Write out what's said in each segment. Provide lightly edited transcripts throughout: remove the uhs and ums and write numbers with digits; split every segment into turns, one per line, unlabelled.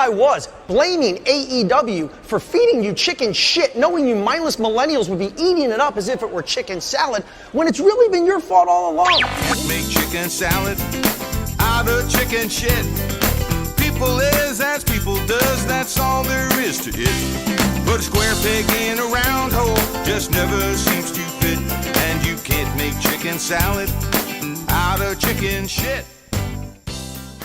I was, blaming AEW for feeding you chicken shit, knowing you mindless millennials would be eating it up as if it were chicken salad, when it's really been your fault all along.
Can't make chicken salad out of chicken shit. People is as people does, that's all there is to it. Put a square peg in a round hole, just never seems to fit. And you can't make chicken salad out of chicken shit.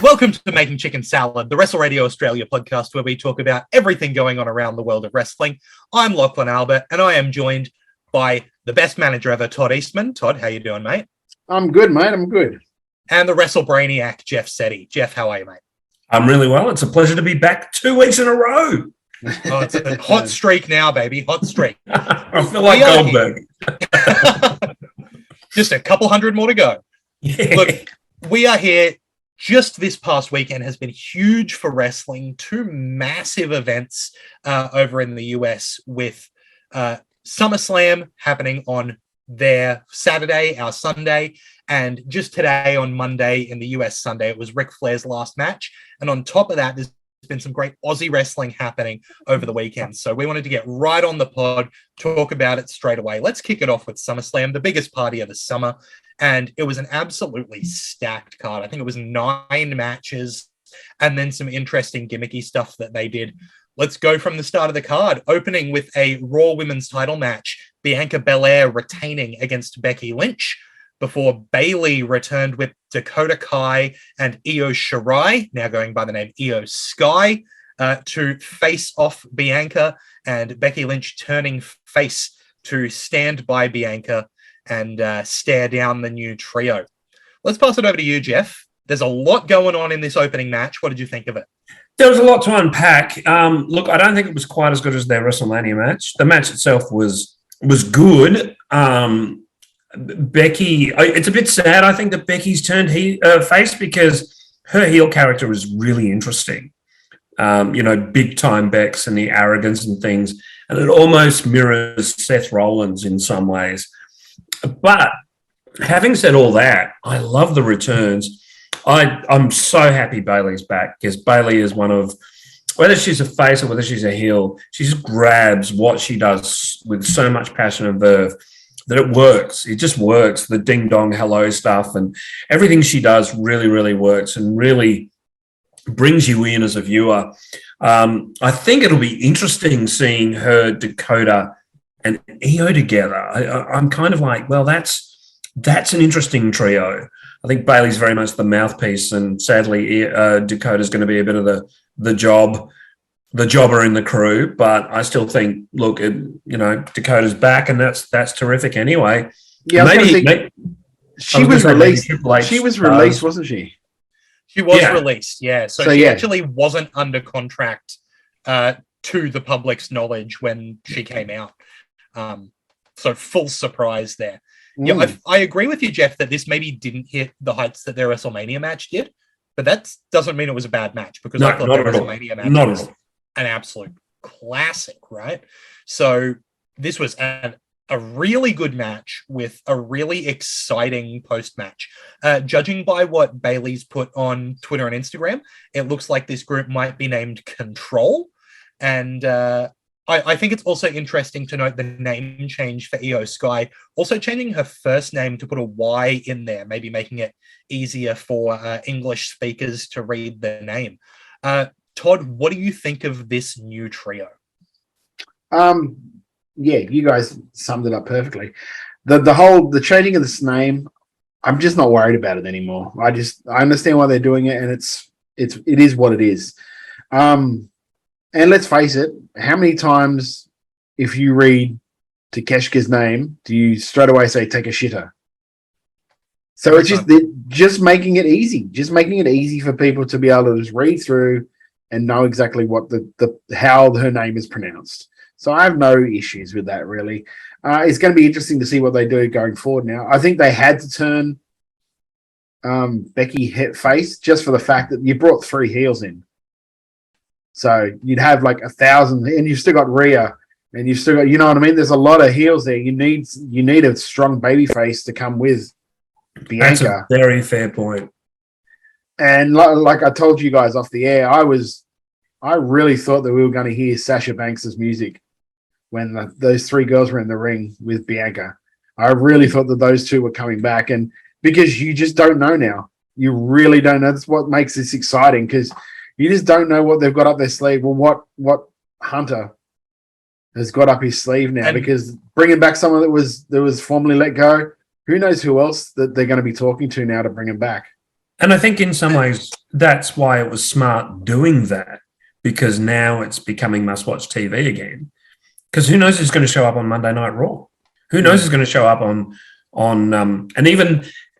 Welcome to Making Chicken Salad, the Wrestle Radio Australia podcast where we talk about everything going on around the world of wrestling. I'm Lachlan Albert, and I am joined by the best manager ever, Todd Eastman. Todd, how you doing, mate?
I'm good, mate. I'm good.
And the Wrestle Brainiac, Geoff Setti. Geoff, how are you, mate?
I'm really well. It's a pleasure to be back 2 weeks in a row.
Oh, it's a hot streak now, baby. Hot streak.
I feel like Goldberg.
Just a couple hundred more to go.
Yeah.
Look, we are here. Just this past weekend has been huge for wrestling. Two massive events over in the US with Summerslam happening on their Saturday, our Sunday, and just today on Monday in the US Sunday, it was Ric Flairs' last match. And on top of that, there's been some great Aussie wrestling happening over the weekend. So we wanted to get right on the pod, talk about it straight away. Let's kick it off with Summerslam, the biggest party of the summer. And it was an absolutely stacked card. I think it was 9 matches and then some interesting gimmicky stuff that they did. Let's go from the start of the card, opening with a Raw Women's title match, Bianca Belair retaining against Becky Lynch, before Bayley returned with Dakota Kai and Io Shirai, now going by the name Io Sky, to face off Bianca, and Becky Lynch turning face to stand by Bianca and stare down the new trio. Let's pass it over to you, Geoff. There's a lot going on in this opening match. What did you think of it?
There was a lot to unpack. Look, I don't think it was quite as good as their WrestleMania match. The match itself was good. Becky, it's a bit sad, I think, that Becky's turned face because her heel character is really interesting. Big time Bex and the arrogance and things. And it almost mirrors Seth Rollins in some ways. But having said all that, I love the returns. I'm so happy Bayley's back because Bayley is one of, whether she's a face or whether she's a heel, she just grabs what she does with so much passion and verve that it works. It just works. The ding dong hello stuff and everything she does really, really works and really brings you in as a viewer. I think it'll be interesting seeing her, Dakota, and Io together. I'm kind of like, well, that's an interesting trio. I think Bayley's very much the mouthpiece, and sadly, Dakota's going to be a bit of the jobber in the crew. But I still think, look, Dakota's back, and that's terrific anyway.
Yeah, she was released. She was released, wasn't she?
She was released, yeah. So she actually wasn't under contract to the public's knowledge when she came out. So full surprise there. Yeah, I agree with you, Geoff, that this maybe didn't hit the heights that their WrestleMania match did, but that doesn't mean it was a bad match because I thought their WrestleMania match was an absolute classic, right? So this was a really good match with a really exciting post-match. Judging by what Bayley's put on Twitter and Instagram, it looks like this group might be named Control, and I think it's also interesting to note the name change for Io Sky, also changing her first name to put a Y in there, maybe making it easier for English speakers to read the name. Todd, what do you think of this new trio?
Yeah, you guys summed it up perfectly. The changing of this name, I'm just not worried about it anymore. I understand why they're doing it, and it is what it is. And let's face it, how many times, if you read Takeshka's name, do you straight away say, take a shitter? So it's just making it easy for people to be able to just read through and know exactly what how her name is pronounced. So I have no issues with that, really. It's going to be interesting to see what they do going forward now. I think they had to turn Becky face just for the fact that you brought 3 heels in. So you'd have like 1,000, and you've still got Rhea, and you've still got, you know what I mean? There's a lot of heels there. You need a strong baby face to come with Bianca.
That's a very fair point.
And like I told you guys off the air, I was I really thought that we were going to hear Sasha Banks's music when those three girls were in the ring with Bianca. I really thought that those two were coming back, and because you just don't know now. You really don't know. That's what makes this exciting, because you just don't know what they've got up their sleeve. Well, what Hunter has got up his sleeve now, because bringing back someone that was formerly let go, who knows who else that they're going to be talking to now to bring him back.
And I think in some ways that's why it was smart doing that, because now it's becoming must-watch TV again. Because who knows who's going to show up on Monday Night Raw? Who knows who's going to show up on and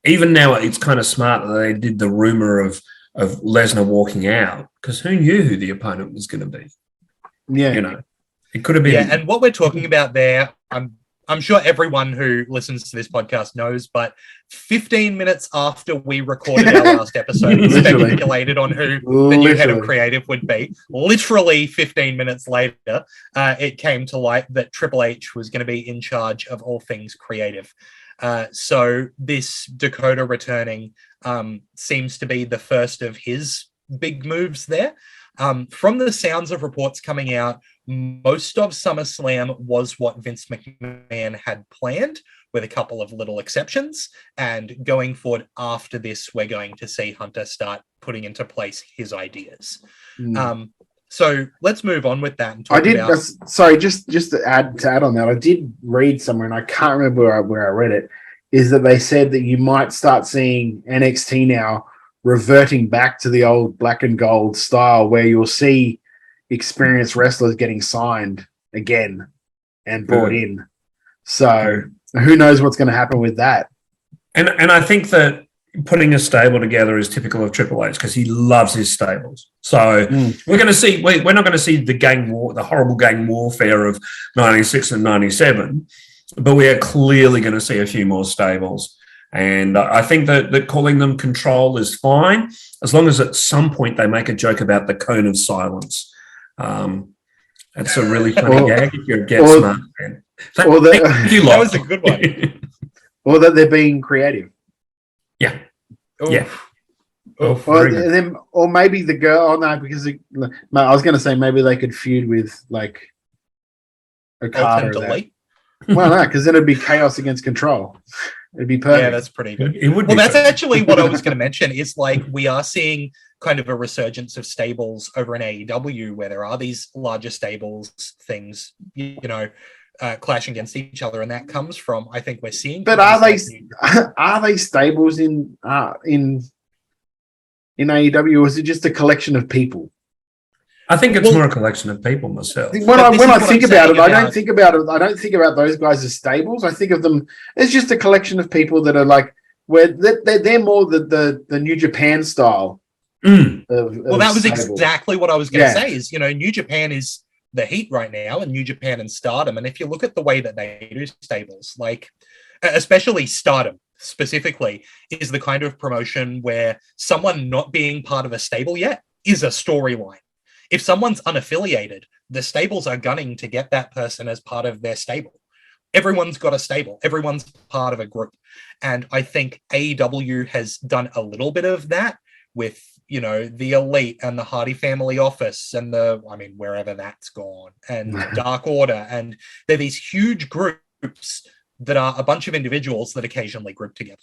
even now it's kind of smart that they did the rumor of Lesnar walking out, because who knew who the opponent was going to be?
Yeah,
you know, it could have been.
Yeah, and what we're talking about there, I'm sure everyone who listens to this podcast knows, but 15 minutes after we recorded our last episode, we speculated on who the new head of creative would be. Literally 15 minutes later, it came to light that Triple H was going to be in charge of all things creative. So this Dakota returning seems to be the first of his big moves there. From the sounds of reports coming out, most of SummerSlam was what Vince McMahon had planned, with a couple of little exceptions. And going forward after this, we're going to see Hunter start putting into place his ideas. So let's move on with that. And talk about...
Sorry, just to add on that, I did read somewhere, and I can't remember where I read it, is that they said that you might start seeing NXT now reverting back to the old black and gold style, where you'll see experienced wrestlers getting signed again and brought in. So who knows what's going to happen with that?
And I think that putting a stable together is typical of Triple H, because he loves his stables. So we're going to see. We're not going to see the gang war, the horrible gang warfare of '96 and '97, but we are clearly going to see a few more stables. And I think that calling them Control is fine, as long as at some point they make a joke about the cone of silence. That's a really funny gag if you're a Get Smart fan. Thank you,
that was a good one.
Or that they're being creative.
Yeah.
Oof.
Yeah.
Or maybe the girl. Oh no, because I was going to say maybe they could feud with like Okada. Well, no, because then it'd be chaos against Control. It'd be perfect.
Yeah, that's pretty good.
It would.
Well, that's actually what I was going to mention. Is like we are seeing kind of a resurgence of stables over in AEW, where there are these larger stables things, clashing against each other, and that comes from, I think we're seeing.
But are they stables in AEW, or is it just a collection of people?
I think it's more a collection of people myself.
When I think about it, I don't think about those guys as stables. I think of them as just a collection of people that are like, where they're more the New Japan style.
That was exactly what I was going to say. Is New Japan is the heat right now, and New Japan and Stardom. And if you look at the way that they do stables, like especially Stardom specifically, is the kind of promotion where someone not being part of a stable yet is a storyline. If someone's unaffiliated, the stables are gunning to get that person as part of their stable. Everyone's got a stable. Everyone's part of a group. And I think AEW has done a little bit of that with, the Elite and the Hardy Family Office and wherever that's gone, and Dark Order. And they're these huge groups that are a bunch of individuals that occasionally group together.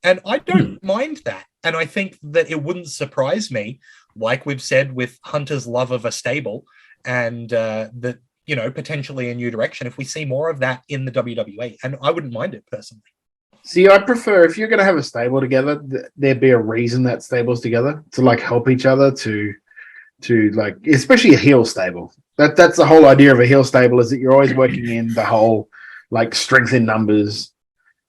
And I don't mind that. And I think that it wouldn't surprise me, like we've said with Hunter's love of a stable, and that, potentially a new direction, if we see more of that in the WWE. And I wouldn't mind it personally.
See, I prefer, if you're going to have a stable together, there'd be a reason that stable's together, to like help each other, to like, especially a heel stable. That's the whole idea of a heel stable, is that you're always working in the whole like strength in numbers.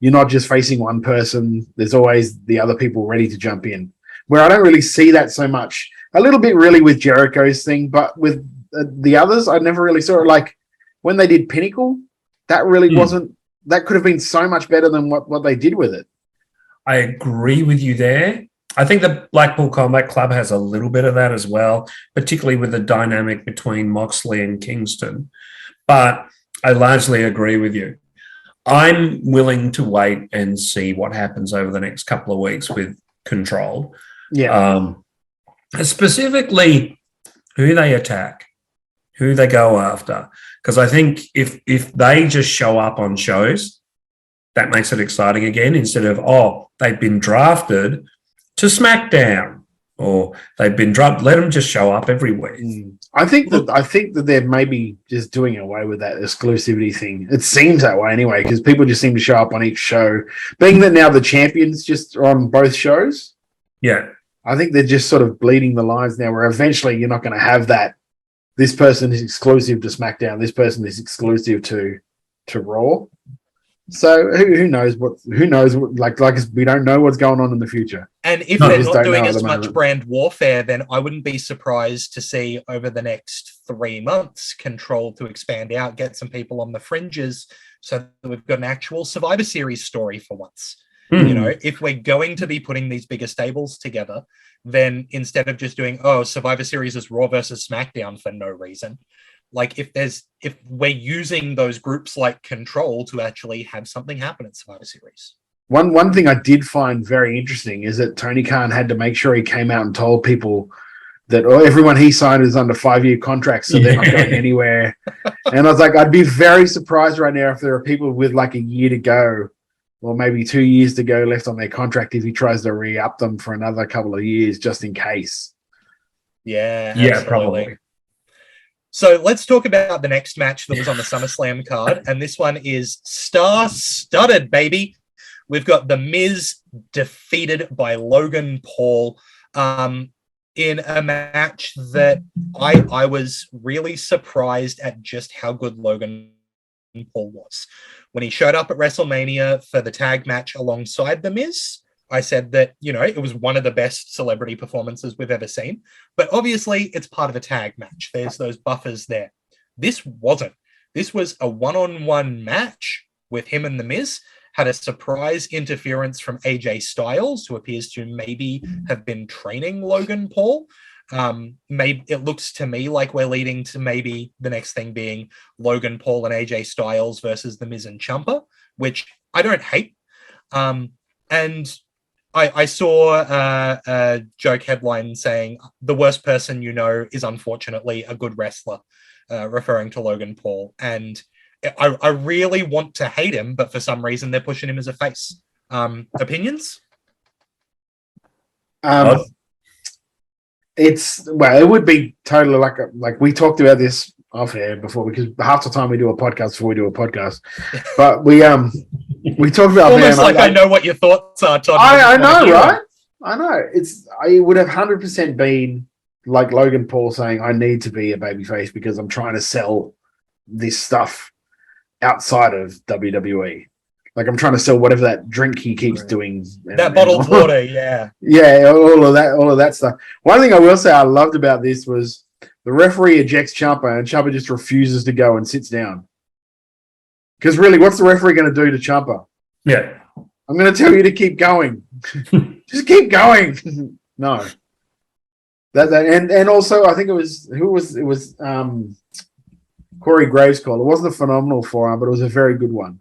You're not just facing one person. There's always the other people ready to jump in. Where I don't really see that so much. A little bit really with Jericho's thing, but with the others, I never really saw it. Like when they did Pinnacle, that really wasn't, that could have been so much better than what they did with it.
I agree with you there. I think the Blackpool Combat Club has a little bit of that as well, particularly with the dynamic between Moxley and Kingston. But I largely agree with you. I'm willing to wait and see what happens over the next couple of weeks with Control.
Yeah.
Specifically, who they attack, who they go after. Because I think if they just show up on shows, that makes it exciting again, instead of, they've been drafted to SmackDown, or they've been drafted, let them just show up everywhere.
I think that they're maybe just doing away with that exclusivity thing. It seems that way anyway, because people just seem to show up on each show. Being that now the champions just are on both shows, I think they're just sort of bleeding the lines now, where eventually you're not going to have that. This person is exclusive to SmackDown. This person is exclusive to Raw. So who knows what? Like we don't know what's going on in the future.
And if they're not doing as much brand warfare, then I wouldn't be surprised to see over the next 3 months Control to expand out, get some people on the fringes, so that we've got an actual Survivor Series story for once. You know, if we're going to be putting these bigger stables together, then instead of just doing, Survivor Series is Raw versus SmackDown for no reason, like if we're using those groups like Control to actually have something happen at Survivor Series.
One thing I did find very interesting is that Tony Khan had to make sure he came out and told people that everyone he signed is under 5-year contracts, so they're not going anywhere. And I was like, I'd be very surprised right now if there are people with like a year to go, or maybe 2 years to go left on their contract, if he tries to re-up them for another couple of years just in case.
Yeah,
probably.
So let's talk about the next match that was on the SummerSlam card, and this one is star-studded, baby. We've got The Miz defeated by Logan Paul in a match that I was really surprised at just how good Logan Paul was. When he showed up at WrestleMania for the tag match alongside The Miz, I said that, it was one of the best celebrity performances we've ever seen. But obviously, it's part of a tag match. There's those buffers there. This wasn't. This was a one-on-one match with him and The Miz. Had a surprise interference from AJ Styles, who appears to maybe have been training Logan Paul. Maybe it looks to me like we're leading to maybe the next thing being Logan Paul and AJ Styles versus The Miz and Ciampa, which I don't hate. And I saw a joke headline saying the worst person you know is unfortunately a good wrestler, referring to Logan Paul. And I really want to hate him, but for some reason they're pushing him as a face. Opinions?
It would be totally like we talked about this off air before, because half the time we do a podcast before we do a podcast, but we talked about
almost like I know what your thoughts are, Todd.
I know, right? I know. I would have 100% been like Logan Paul saying, I need to be a babyface because I'm trying to sell this stuff outside of WWE. Like I'm trying to sell whatever that drink he keeps doing.
That bottled water, yeah.
Yeah, all of that stuff. One thing I will say I loved about this was the referee ejects Ciampa and Ciampa just refuses to go and sits down. Because really, what's the referee going to do to Ciampa?
Yeah.
I'm going to tell you to keep going. Just keep going. No. And also I think it was Corey Graves' call. It wasn't a phenomenal forearm, but it was a very good one.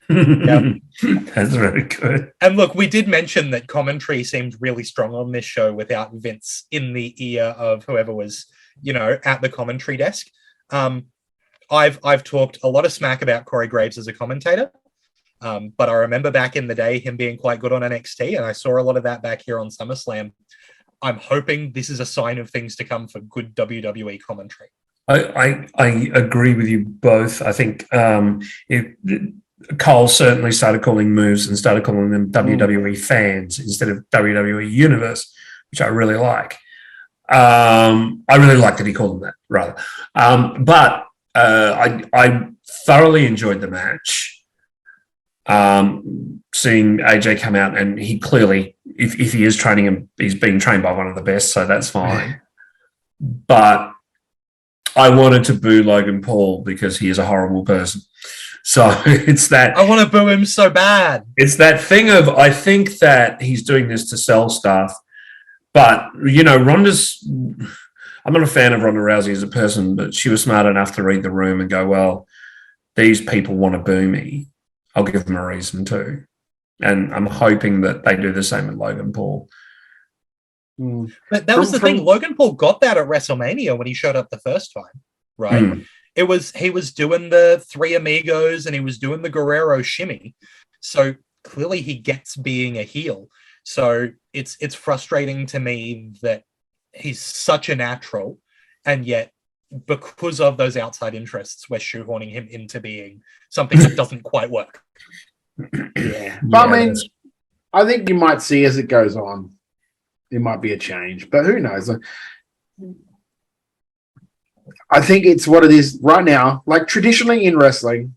Yeah. That's very good.
And look, we did mention that commentary seemed really strong on this show without Vince in the ear of whoever was, at the commentary desk. I've talked a lot of smack about Corey Graves as a commentator, but I remember back in the day him being quite good on NXT, and I saw a lot of that back here on SummerSlam. I'm hoping this is a sign of things to come for good WWE commentary.
I agree with you both. I think Cole certainly started calling moves and started calling them WWE fans instead of WWE Universe, which I really like. I really like that he called them that, rather. But I thoroughly enjoyed the match. Seeing AJ come out, and he clearly, if he is training him, he's being trained by one of the best, so that's fine. But I wanted to boo Logan Paul because he is a horrible person. So it's that
I want to boo him so bad.
It's that thing of, I think that he's doing this to sell stuff, but Ronda's. I'm not a fan of Ronda Rousey as a person, but she was smart enough to read the room and go, well, these people want to boo me. I'll give them a reason to. And I'm hoping that they do the same with Logan Paul.
But that was the thing. Logan Paul got that at WrestleMania when he showed up the first time, right? He was doing the Three Amigos and he was doing the Guerrero shimmy. So clearly he gets being a heel. So it's frustrating to me that he's such a natural, and yet because of those outside interests, we're shoehorning him into being something that doesn't quite work.
Yeah. But I mean, I think you might see as it goes on, there might be a change, but who knows? I think it's what it is right now. Like traditionally in wrestling,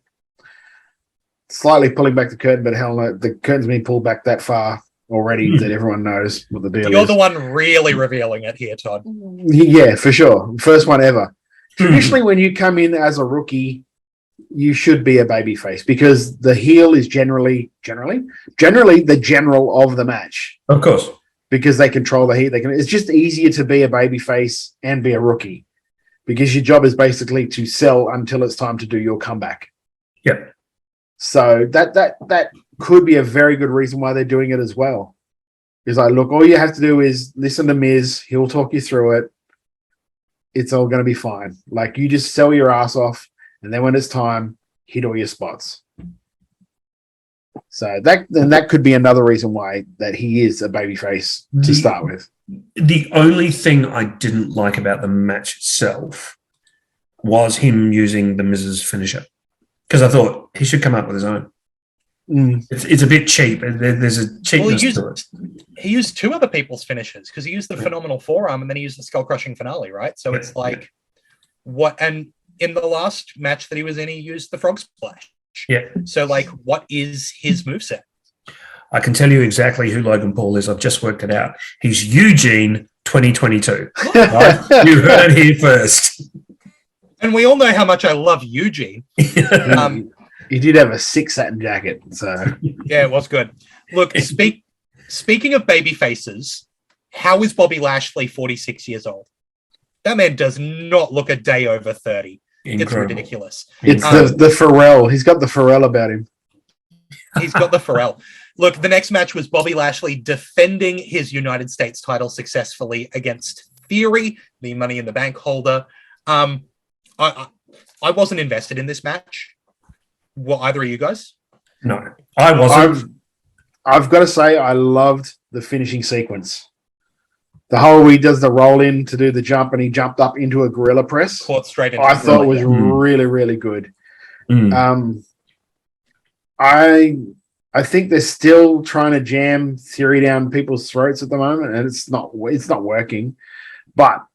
slightly pulling back the curtain, but hell no, the curtain's been pulled back that far already that everyone knows what the deal is.
You're the one really revealing it here, Todd.
Yeah, for sure. First one ever. Traditionally, when you come in as a rookie, you should be a babyface because the heel is generally the general of the match.
Of course.
Because they control the heat. It's just easier to be a babyface and be a rookie because your job is basically to sell until it's time to do your comeback.
Yep.
So that could be a very good reason why they're doing it as well. Is like, look, all you have to do is listen to Miz. He'll talk you through it. It's all going to be fine. Like, you just sell your ass off, and then when it's time, hit all your spots. So that could be another reason why that he is a babyface to start with.
The only thing I didn't like about the match itself was him using the Miz's finisher, because I thought he should come up with his own. It's a bit cheap. There's a cheapness to it.
He used two other people's finishes because he used the phenomenal forearm and then he used the skull crushing finale, right? So it's like what? And in the last match that he was in, he used the frog splash.
Yeah.
So like, what is his moveset?
I can tell you exactly who Logan Paul is. I've just worked it out. He's Eugene 2022. Right? You heard it here first.
And we all know how much I love Eugene.
He did have a 6 satin jacket, so
yeah, it was good. Look, speaking of baby faces, how is Bobby Lashley 46 years old? That man does not look a day over 30. Incredible. It's ridiculous.
It's the Pharrell. He's got the Pharrell about him.
He's got the Pharrell. Look, the next match was Bobby Lashley defending his United States title successfully against Theory, the Money in the Bank holder. I wasn't invested in this match. Well, either of you guys?
No, I wasn't.
I've got to say, I loved the finishing sequence. The whole he does the roll in to do the jump, and he jumped up into a gorilla press.
Caught straight into
I thought it was really, really good. I think they're still trying to jam Theory down people's throats at the moment, and it's not working. But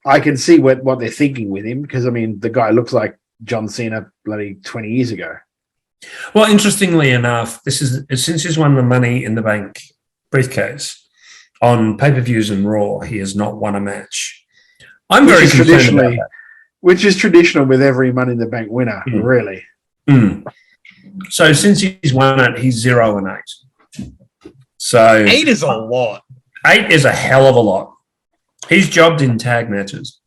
I can see what they're thinking with him because I mean the guy looks like John Cena bloody 20 years ago.
Well, interestingly enough, this is since he's won the Money in the Bank briefcase on pay-per-views and Raw, he has not won a match. I'm very concerned about that.
Which is traditional with every Money in the Bank winner, really.
So since he's won it, he's 0-8. So
8 is a lot.
8 is a hell of a lot. He's jobbed in tag matches.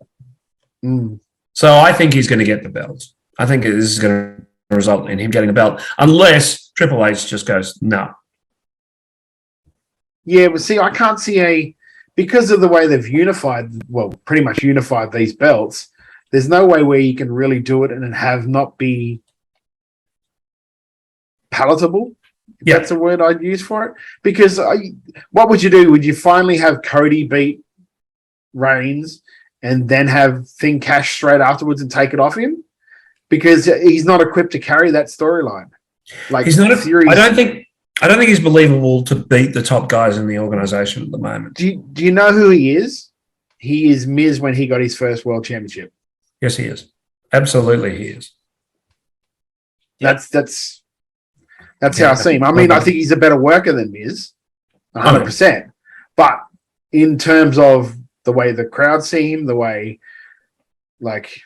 So I think he's going to get the belt. I think this is going to result in him getting a belt, unless Triple H just goes, no.
Yeah, but see, I can't see because of the way they've pretty much unified these belts, there's no way where you can really do it and have not be palatable.
Yeah.
That's a word I'd use for it. Because what would you do? Would you finally have Cody beat Reigns and then have Thing cash straight afterwards and take it off him? Because he's not equipped to carry that storyline. Like
he's not. I don't think he's believable to beat the top guys in the organization at the moment.
Do you know who he is? He is Miz when he got his first world championship.
Yes, he is. Absolutely, he is.
That's how I see him. I mean, I think he's a better worker than Miz, 100%. But in terms of the way the crowd see him, the way, like,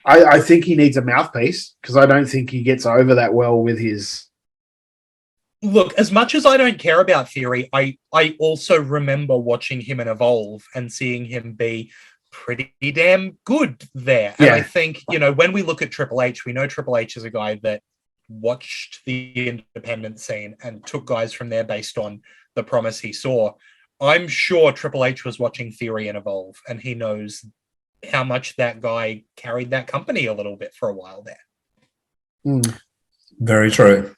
I think he needs a mouthpiece because I don't think he gets over that well with his.
Look, as much as I don't care about Theory, I also remember watching him in Evolve and seeing him be pretty damn good there. And I think, when we look at Triple H, we know Triple H is a guy that watched the independent scene and took guys from there based on the promise he saw. I'm sure Triple H was watching Theory and Evolve, and he knows how much that guy carried that company a little bit for a while there.
Very true.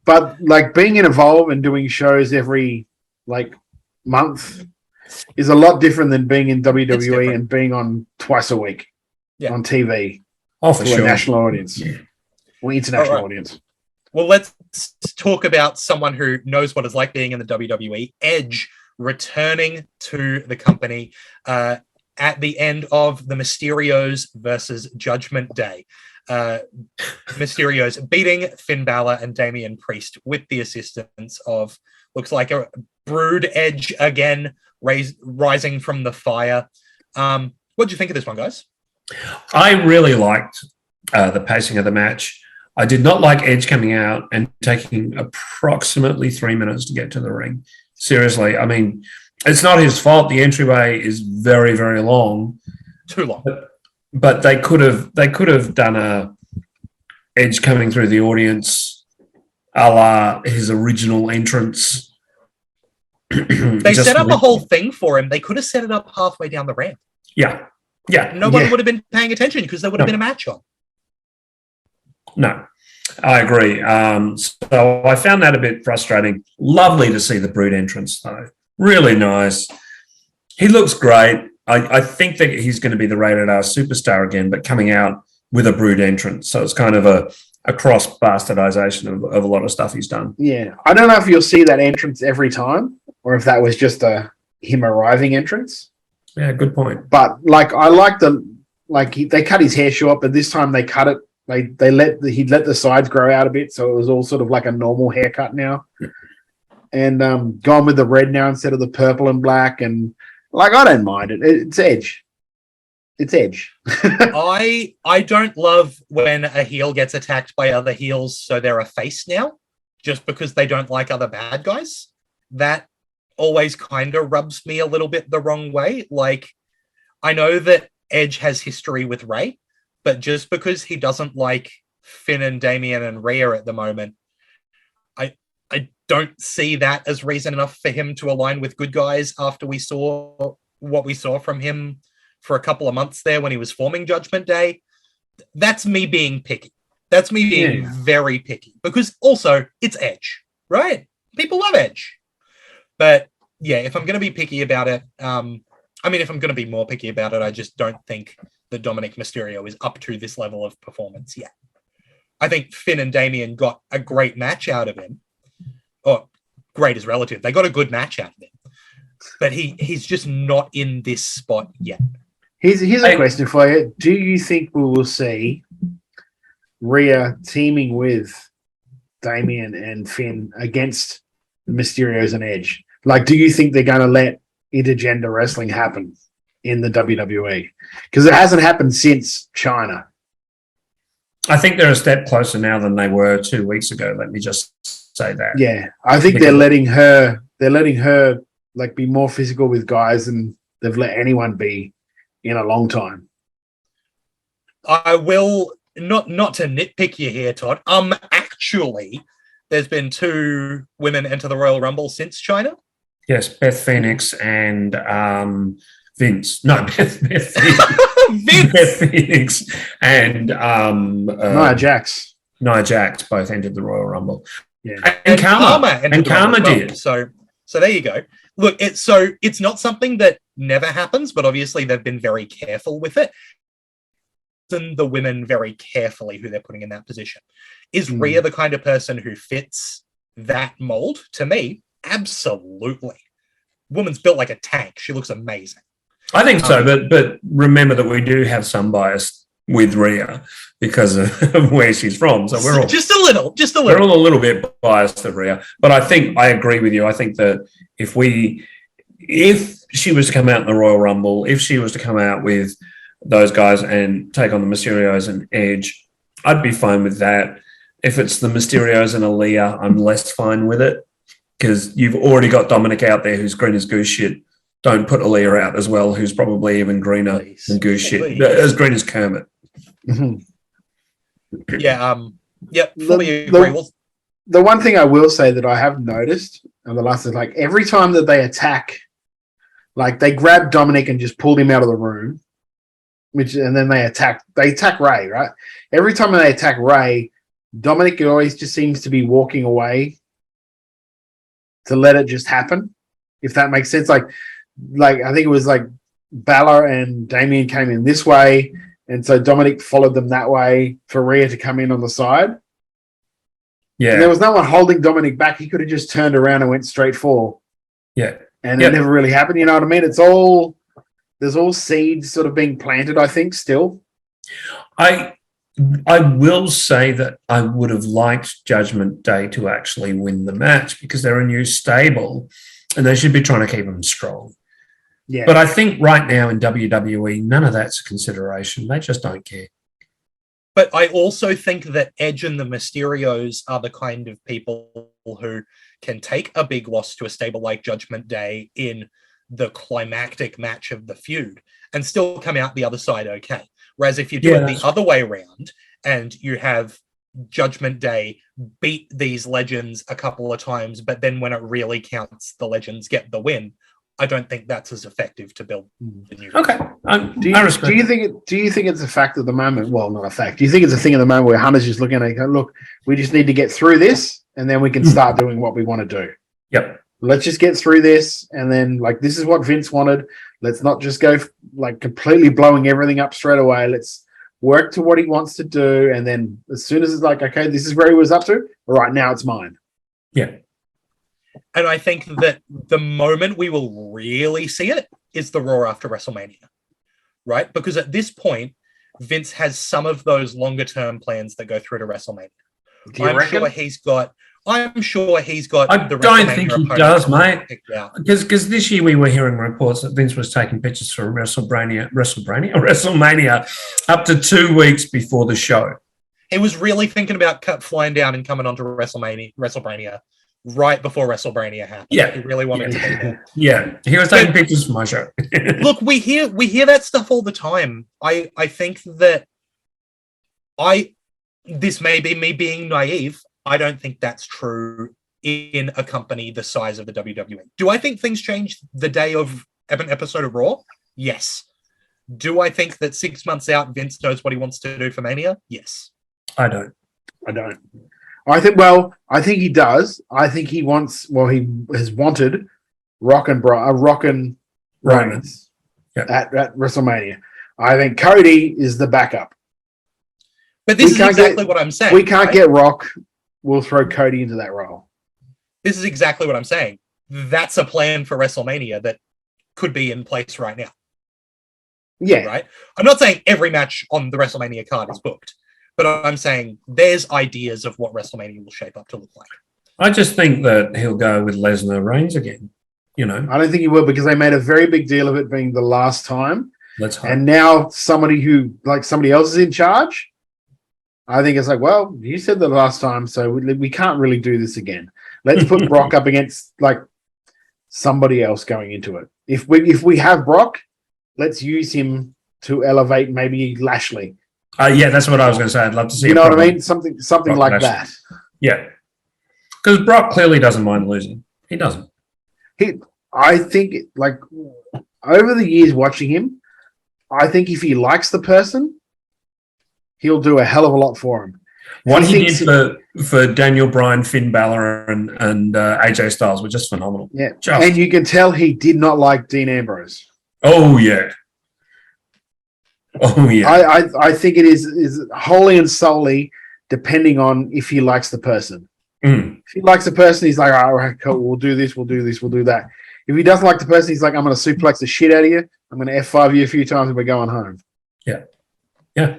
But like being in Evolve and doing shows every like month is a lot different than being in WWE and being on twice a week on TV
For
to
sure.
a national audience or international audience.
Well, let's talk about someone who knows what it's like being in the WWE. Edge returning to the company at the end of the Mysterios versus Judgment Day. Mysterios beating Finn Balor and Damian Priest with the assistance of, looks like a Brood Edge again, rising from the fire. What do you think of this one, guys?
I really liked the pacing of the match. I did not like Edge coming out and taking approximately 3 minutes to get to the ring. Seriously, I mean, it's not his fault. The entryway is very, very long.
Too long.
But they could have done a Edge coming through the audience a la his original entrance.
They set up a whole thing for him. They could have set it up halfway down the ramp.
Yeah.
Nobody would have been paying attention because there would have been a match on.
No, I agree. So I found that a bit frustrating. Lovely to see the Brood entrance, though. Really nice. He looks great. I think that he's going to be the rated R superstar again, but coming out with a Brood entrance. So it's kind of a cross bastardization of a lot of stuff he's done.
Yeah. I don't know if you'll see that entrance every time or if that was just him arriving entrance.
Yeah, good point.
But like I like they cut his hair short, but this time they cut it. He'd let the sides grow out a bit, so it was all sort of like a normal haircut now. And gone with the red now instead of the purple and black, and like I don't mind it. It's Edge. It's Edge.
I don't love when a heel gets attacked by other heels, so they're a face now, just because they don't like other bad guys. That always kind of rubs me a little bit the wrong way. Like, I know that Edge has history with Ray, but just because he doesn't like Finn and Damian and Rhea at the moment, I don't see that as reason enough for him to align with good guys after we saw what we saw from him for a couple of months there when he was forming Judgment Day. That's me being picky. That's me being very picky, because also it's Edge, right? People love Edge. But yeah, if I'm going to be picky about it, if I'm going to be more picky about it, I just don't think that Dominic Mysterio is up to this level of performance yet. I think Finn and Damian got a great match out of him. Oh, great is relative. They got a good match out of him. But he's just not in this spot yet.
Here's a question for you. Do you think we will see Rhea teaming with Damian and Finn against the Mysterios and Edge? Like, do you think they're going to let intergender wrestling happen in the WWE? Because it hasn't happened since China.
I think they're a step closer now than they were 2 weeks ago. Let me just say that.
Yeah, I think they're letting her like be more physical with guys than they've let anyone be in a long time.
I will not to nitpick you here, Todd. Actually, there's been 2 women enter the Royal Rumble since China.
Yes, Beth Phoenix and Vince. No, Beth Phoenix.
Vince.
Beth Phoenix and
Nia Jax.
Nia Jax both entered the Royal Rumble.
Yeah.
And Karma did.
So there you go. Look, it's not something that never happens, but obviously they've been very careful with it. And the women very carefully who they're putting in that position. Is Rhea the kind of person who fits that mold? To me, absolutely. Woman's built like a tank. She looks amazing.
I think so, but remember that we do have some bias with Rhea because of where she's from. So we're all
just a little.
We're all a little bit biased to Rhea. But I think I agree with you. I think that if she was to come out in the Royal Rumble, if she was to come out with those guys and take on the Mysterios and Edge, I'd be fine with that. If it's the Mysterios and Aaliyah, I'm less fine with it because you've already got Dominic out there who's green as goose shit. Don't put Aaliyah out as well, who's probably even greener than goose shit, as green as Kermit.
Yeah, fully agree.
The one thing I will say that I have noticed in the last is like every time that they attack Like they grabbed Dominic and just pulled him out of the room, and then they attack Ray, right? Every time they attack Ray, Dominic always just seems to be walking away to let it just happen, if that makes sense. Like I think it was like Balor and Damien came in this way, and so Dominic followed them that way for Rhea to come in on the side.
Yeah.
And there was no one holding Dominic back. He could have just turned around and went straight for.
Yeah.
And it never really happened. You know what I mean? There's all seeds sort of being planted, I think, still.
I will say that I would have liked Judgment Day to actually win the match because they're a new stable and they should be trying to keep them strong.
Yeah.
But I think right now in WWE, none of that's a consideration. They just don't care.
But I also think that Edge and the Mysterios are the kind of people who can take a big loss to a stable like Judgment Day in the climactic match of the feud and still come out the other side okay. Whereas if you do it the other way around and you have Judgment Day beat these legends a couple of times, but then when it really counts, the legends get the win, I don't think that's as effective to build the new.
Okay.
Do you think it's a fact at the moment? Well, not a fact. Do you think it's a thing at the moment where Hunter's just looking at it, look, we just need to get through this and then we can start doing what we want to do?
Yep.
Let's just get through this, and then this is what Vince wanted. Let's not just go completely blowing everything up straight away. Let's work to what he wants to do, and then as soon as it's okay, this is where he was up to. All right, now it's mine.
Yeah.
And I think that the moment we will really see it is the Raw after WrestleMania, right? Because at this point, Vince has some of those longer term plans that go through to WrestleMania. I'm sure he's got. I don't
think he does, mate. Because this year we were hearing reports that Vince was taking pictures for WrestleMania up to 2 weeks before the show.
He was really thinking about flying down and coming onto WrestleMania right before WrestleMania happened.
Yeah,
he really wanted to be there.
Yeah, he was taking pictures for my show.
Look, we hear that stuff all the time. I think that this may be me being naive. I don't think that's true in a company the size of the WWE. Do I think things change the day of an episode of Raw? Yes. Do I think that 6 months out, Vince knows what he wants to do for Mania? Yes.
I don't.
I think he does. I think he has wanted Rock and Romans at WrestleMania. I think Cody is the backup.
But this is exactly what I'm saying.
We can't get Rock. We'll throw Cody into that role.
This is exactly what I'm saying. That's a plan for WrestleMania that could be in place right now.
Yeah.
Right? I'm not saying every match on the WrestleMania card is booked, but I'm saying there's ideas of what WrestleMania will shape up to look like.
I just think that he'll go with Lesnar Reigns again. I
don't think he will because they made a very big deal of it being the last time.
Let's hope.
And now somebody else is in charge. I think it's well, you said the last time, so we can't really do this again. Let's put Brock up against somebody else going into it. If we have Brock, let's use him to elevate maybe Lashley.
Yeah, that's what I was going to say. I'd love to see.
You know what I mean? Something Brock like Lashley. That.
Yeah, because Brock clearly doesn't mind losing. He doesn't.
I think over the years watching him, I think if he likes the person, he'll do a hell of a lot for him.
What he did for Daniel Bryan, Finn Balor, and AJ Styles was just phenomenal.
Yeah, and you can tell he did not like Dean Ambrose.
Oh yeah.
I think it is wholly and solely depending on if he likes the person. If he likes the person, he's like, all right, cool, we'll do this, we'll do this, we'll do that. If he doesn't like the person, he's like, I'm going to suplex the shit out of you. I'm going to F5 you a few times and we're going home.
Yeah. Yeah.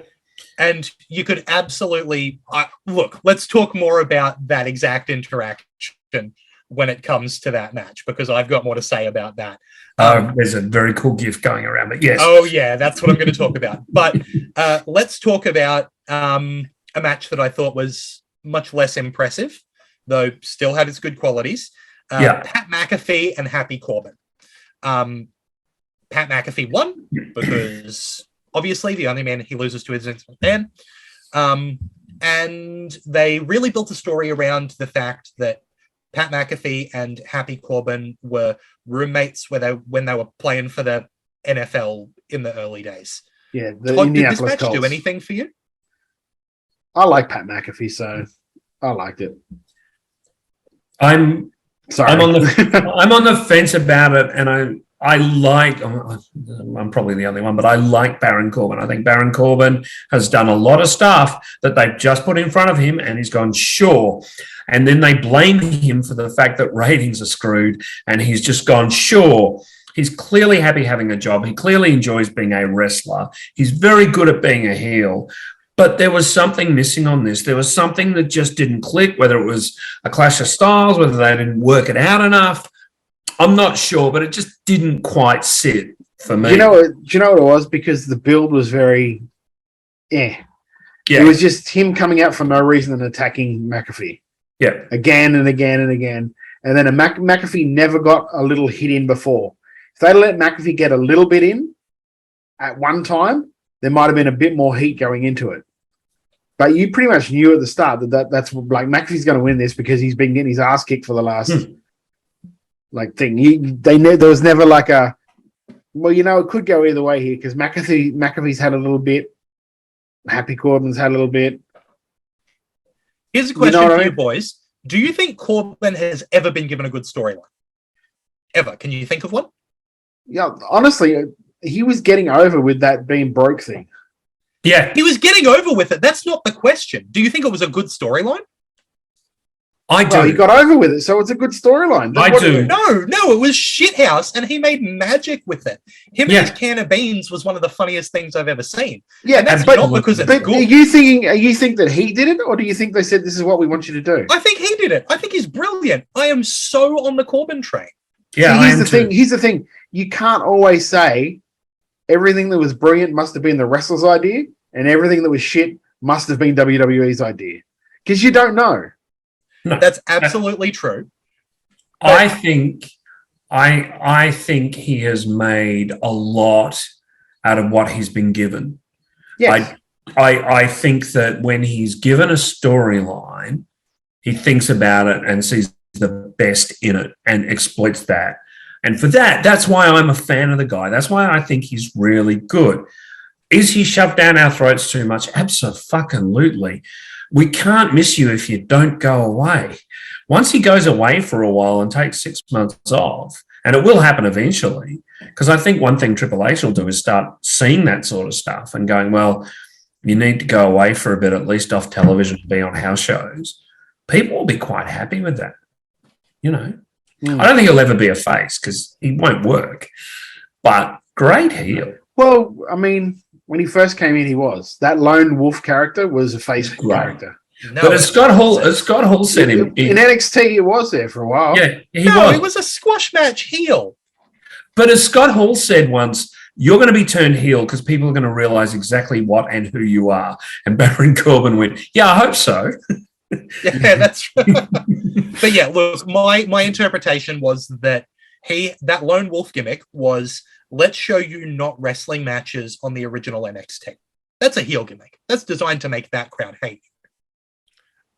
And you could absolutely look. Let's talk more about that exact interaction when it comes to that match because I've got more to say about that.
There's a very cool GIF going around, but yes.
Oh yeah, that's what I'm going to talk about. But let's talk about a match that I thought was much less impressive, though still had its good qualities. Pat McAfee and Happy Corbin. Pat McAfee won because. Obviously, the only man he loses to is Vince McMahon. And they really built a story around the fact that Pat McAfee and Happy Corbin were roommates when they were playing for the NFL in the early days.
Yeah, the
Todd, did this
Indianapolis
match
Colts.
do anything for you?
I like Pat McAfee, so I liked it.
I'm
Sorry.
I'm on the fence about it, and I'm probably the only one, but I like Baron Corbin. I think Baron Corbin has done a lot of stuff that they've just put in front of him, and he's gone, sure. And then they blame him for the fact that ratings are screwed, and he's just gone, sure. He's clearly happy having a job. He clearly enjoys being a wrestler. He's very good at being a heel. But there was something missing on this. There was something that just didn't click, whether it was a clash of styles, whether they didn't work it out enough. I'm not sure, but it just didn't quite sit for me.
Do you know what it was? Because the build was very, yeah. It was just him coming out for no reason and attacking McAfee.
Yeah.
Again and again and again. And then McAfee never got a little hit in before. If they'd let McAfee get a little bit in at one time, there might have been a bit more heat going into it. But you pretty much knew at the start that's like McAfee's going to win this because he's been getting his ass kicked for the last thing. There was never like a, well, it could go either way here because McAfee's had a little bit, Happy Corbin's had a little bit.
Here's a question for you boys. Do you think Corbin has ever been given a good storyline? Ever? Can you think of one?
Yeah, honestly, he was getting over with that being broke thing.
Yeah.
He was getting over with it. That's not the question. Do you think it was a good storyline?
I do.
Well, he got over with it, so it's a good storyline.
I do.
No, it was shithouse, and he made magic with it. Him and his can of beans was one of the funniest things I've ever seen.
Yeah,
and that's not because it's good.
Are you think that he did it, or do you think they said this is what we want you to do?
I think he did it. I think he's brilliant. I am so on the Corbin train.
Yeah,
Here's the thing. You can't always say everything that was brilliant must have been the wrestler's idea, and everything that was shit must have been WWE's idea, because you don't know.
No,
that's absolutely true.
I think he has made a lot out of what he's been given.
Yes.
I think that when he's given a storyline, he thinks about it and sees the best in it and exploits that. And for that's why I'm a fan of the guy. That's why I think he's really good. Is he shoved down our throats too much? Absolutely. We can't miss you if you don't go away. Once he goes away for a while and takes 6 months off, and it will happen eventually, because I think one thing Triple H will do is start seeing that sort of stuff and going, well, you need to go away for a bit, at least off television, be on house shows. People will be quite happy with that. I don't think he'll ever be a face because he won't work, but great heel.
Well, I mean, when he first came in, he was. That lone wolf character was a face character.
No, but as Scott Hall said
in NXT, he was there for a while.
Yeah, he
was a squash match heel.
But as Scott Hall said once, you're going to be turned heel because people are going to realize exactly what and who you are. And Baron Corbin went, yeah, I hope so.
Yeah, that's true. But yeah, look, my interpretation was that that lone wolf gimmick was, let's show you not wrestling matches on the original NXT. That's a heel gimmick. That's designed to make that crowd hate you.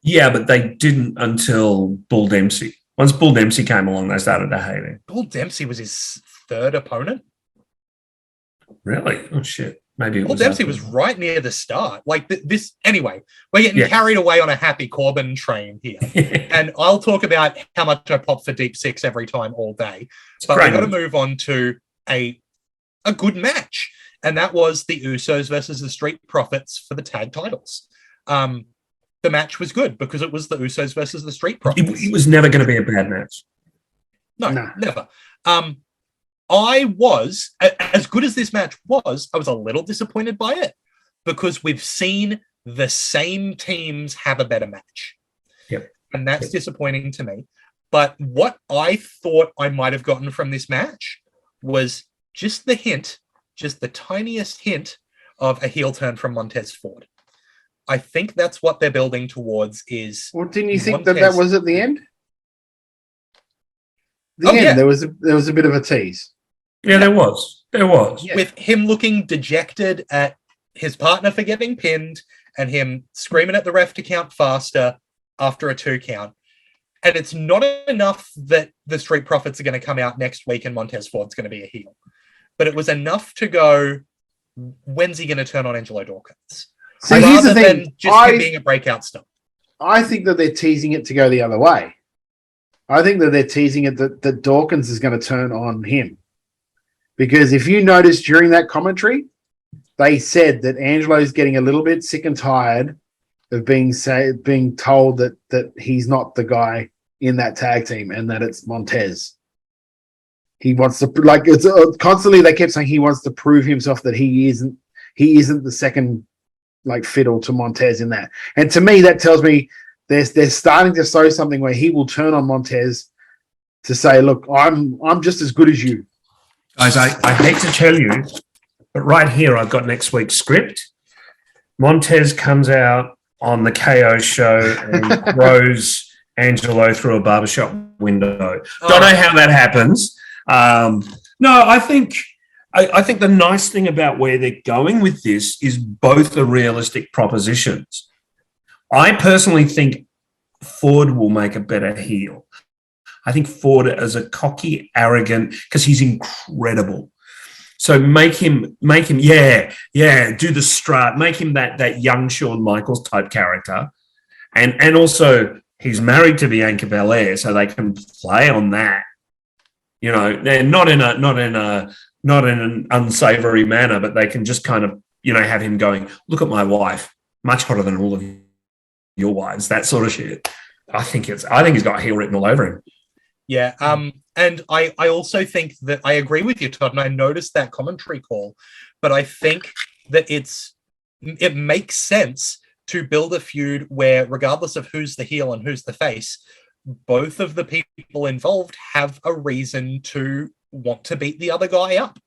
Yeah, but they didn't until Bull Dempsey. Once Bull Dempsey came along, they started to hate him.
Bull Dempsey was his third opponent?
Really? Oh, shit. Maybe
Bull Dempsey was right near the start. Like this. Anyway, we're getting carried away on a Happy Corbin train here. And I'll talk about how much I pop for Deep Six every time all day. But we've got to move on to a good match. And that was the Usos versus the Street Profits for the tag titles. The match was good because it was the Usos versus the Street Profits.
It was never going to be a bad match.
No, never. I was, as good as this match was, I was a little disappointed by it because we've seen the same teams have a better match.
Yep.
And that's disappointing to me. But what I thought I might have gotten from this match was just the tiniest hint of a heel turn from Montez Ford. I think that's what they're building towards is...
Well, didn't you think that was at the end? There was a bit of a tease.
Yeah, there was.
Yeah. With him looking dejected at his partner for getting pinned and him screaming at the ref to count faster after a 2 count. And it's not enough that the Street Profits are going to come out next week and Montez Ford's going to be a heel. But it was enough to go, when's he going to turn on Angelo Dawkins?
See, here's the thing.
Than just him being a breakout star.
I think that they're teasing it to go the other way. I think that they're teasing it that Dawkins is going to turn on him. Because if you notice during that commentary, they said that Angelo's getting a little bit sick and tired of being told that he's not the guy in that tag team and that it's Montez. He wants to constantly they kept saying he wants to prove himself that he isn't the second fiddle to Montez in that. And to me, that tells me they're starting to sow something where he will turn on Montez to say, look, I'm just as good as you.
Guys, I hate to tell you, but right here I've got next week's script. Montez comes out on the KO show and throws Angelo through a barbershop window. Don't know how that happens. No, I think the nice thing about where they're going with this is both are realistic propositions. I personally think Ford will make a better heel. I think Ford is a cocky, arrogant, because he's incredible. So make him, do the strut, make him that young Shawn Michaels type character. And also he's married to Bianca Belair, so they can play on that. You know, they're not in an unsavory manner, but they can just kind of, have him going, look at my wife, much hotter than all of your wives, that sort of shit. I think he's got heel written all over him.
Yeah. And I also think that I agree with you, Todd, and I noticed that commentary call, but I think that it makes sense to build a feud where, regardless of who's the heel and who's the face, both of the people involved have a reason to want to beat the other guy up,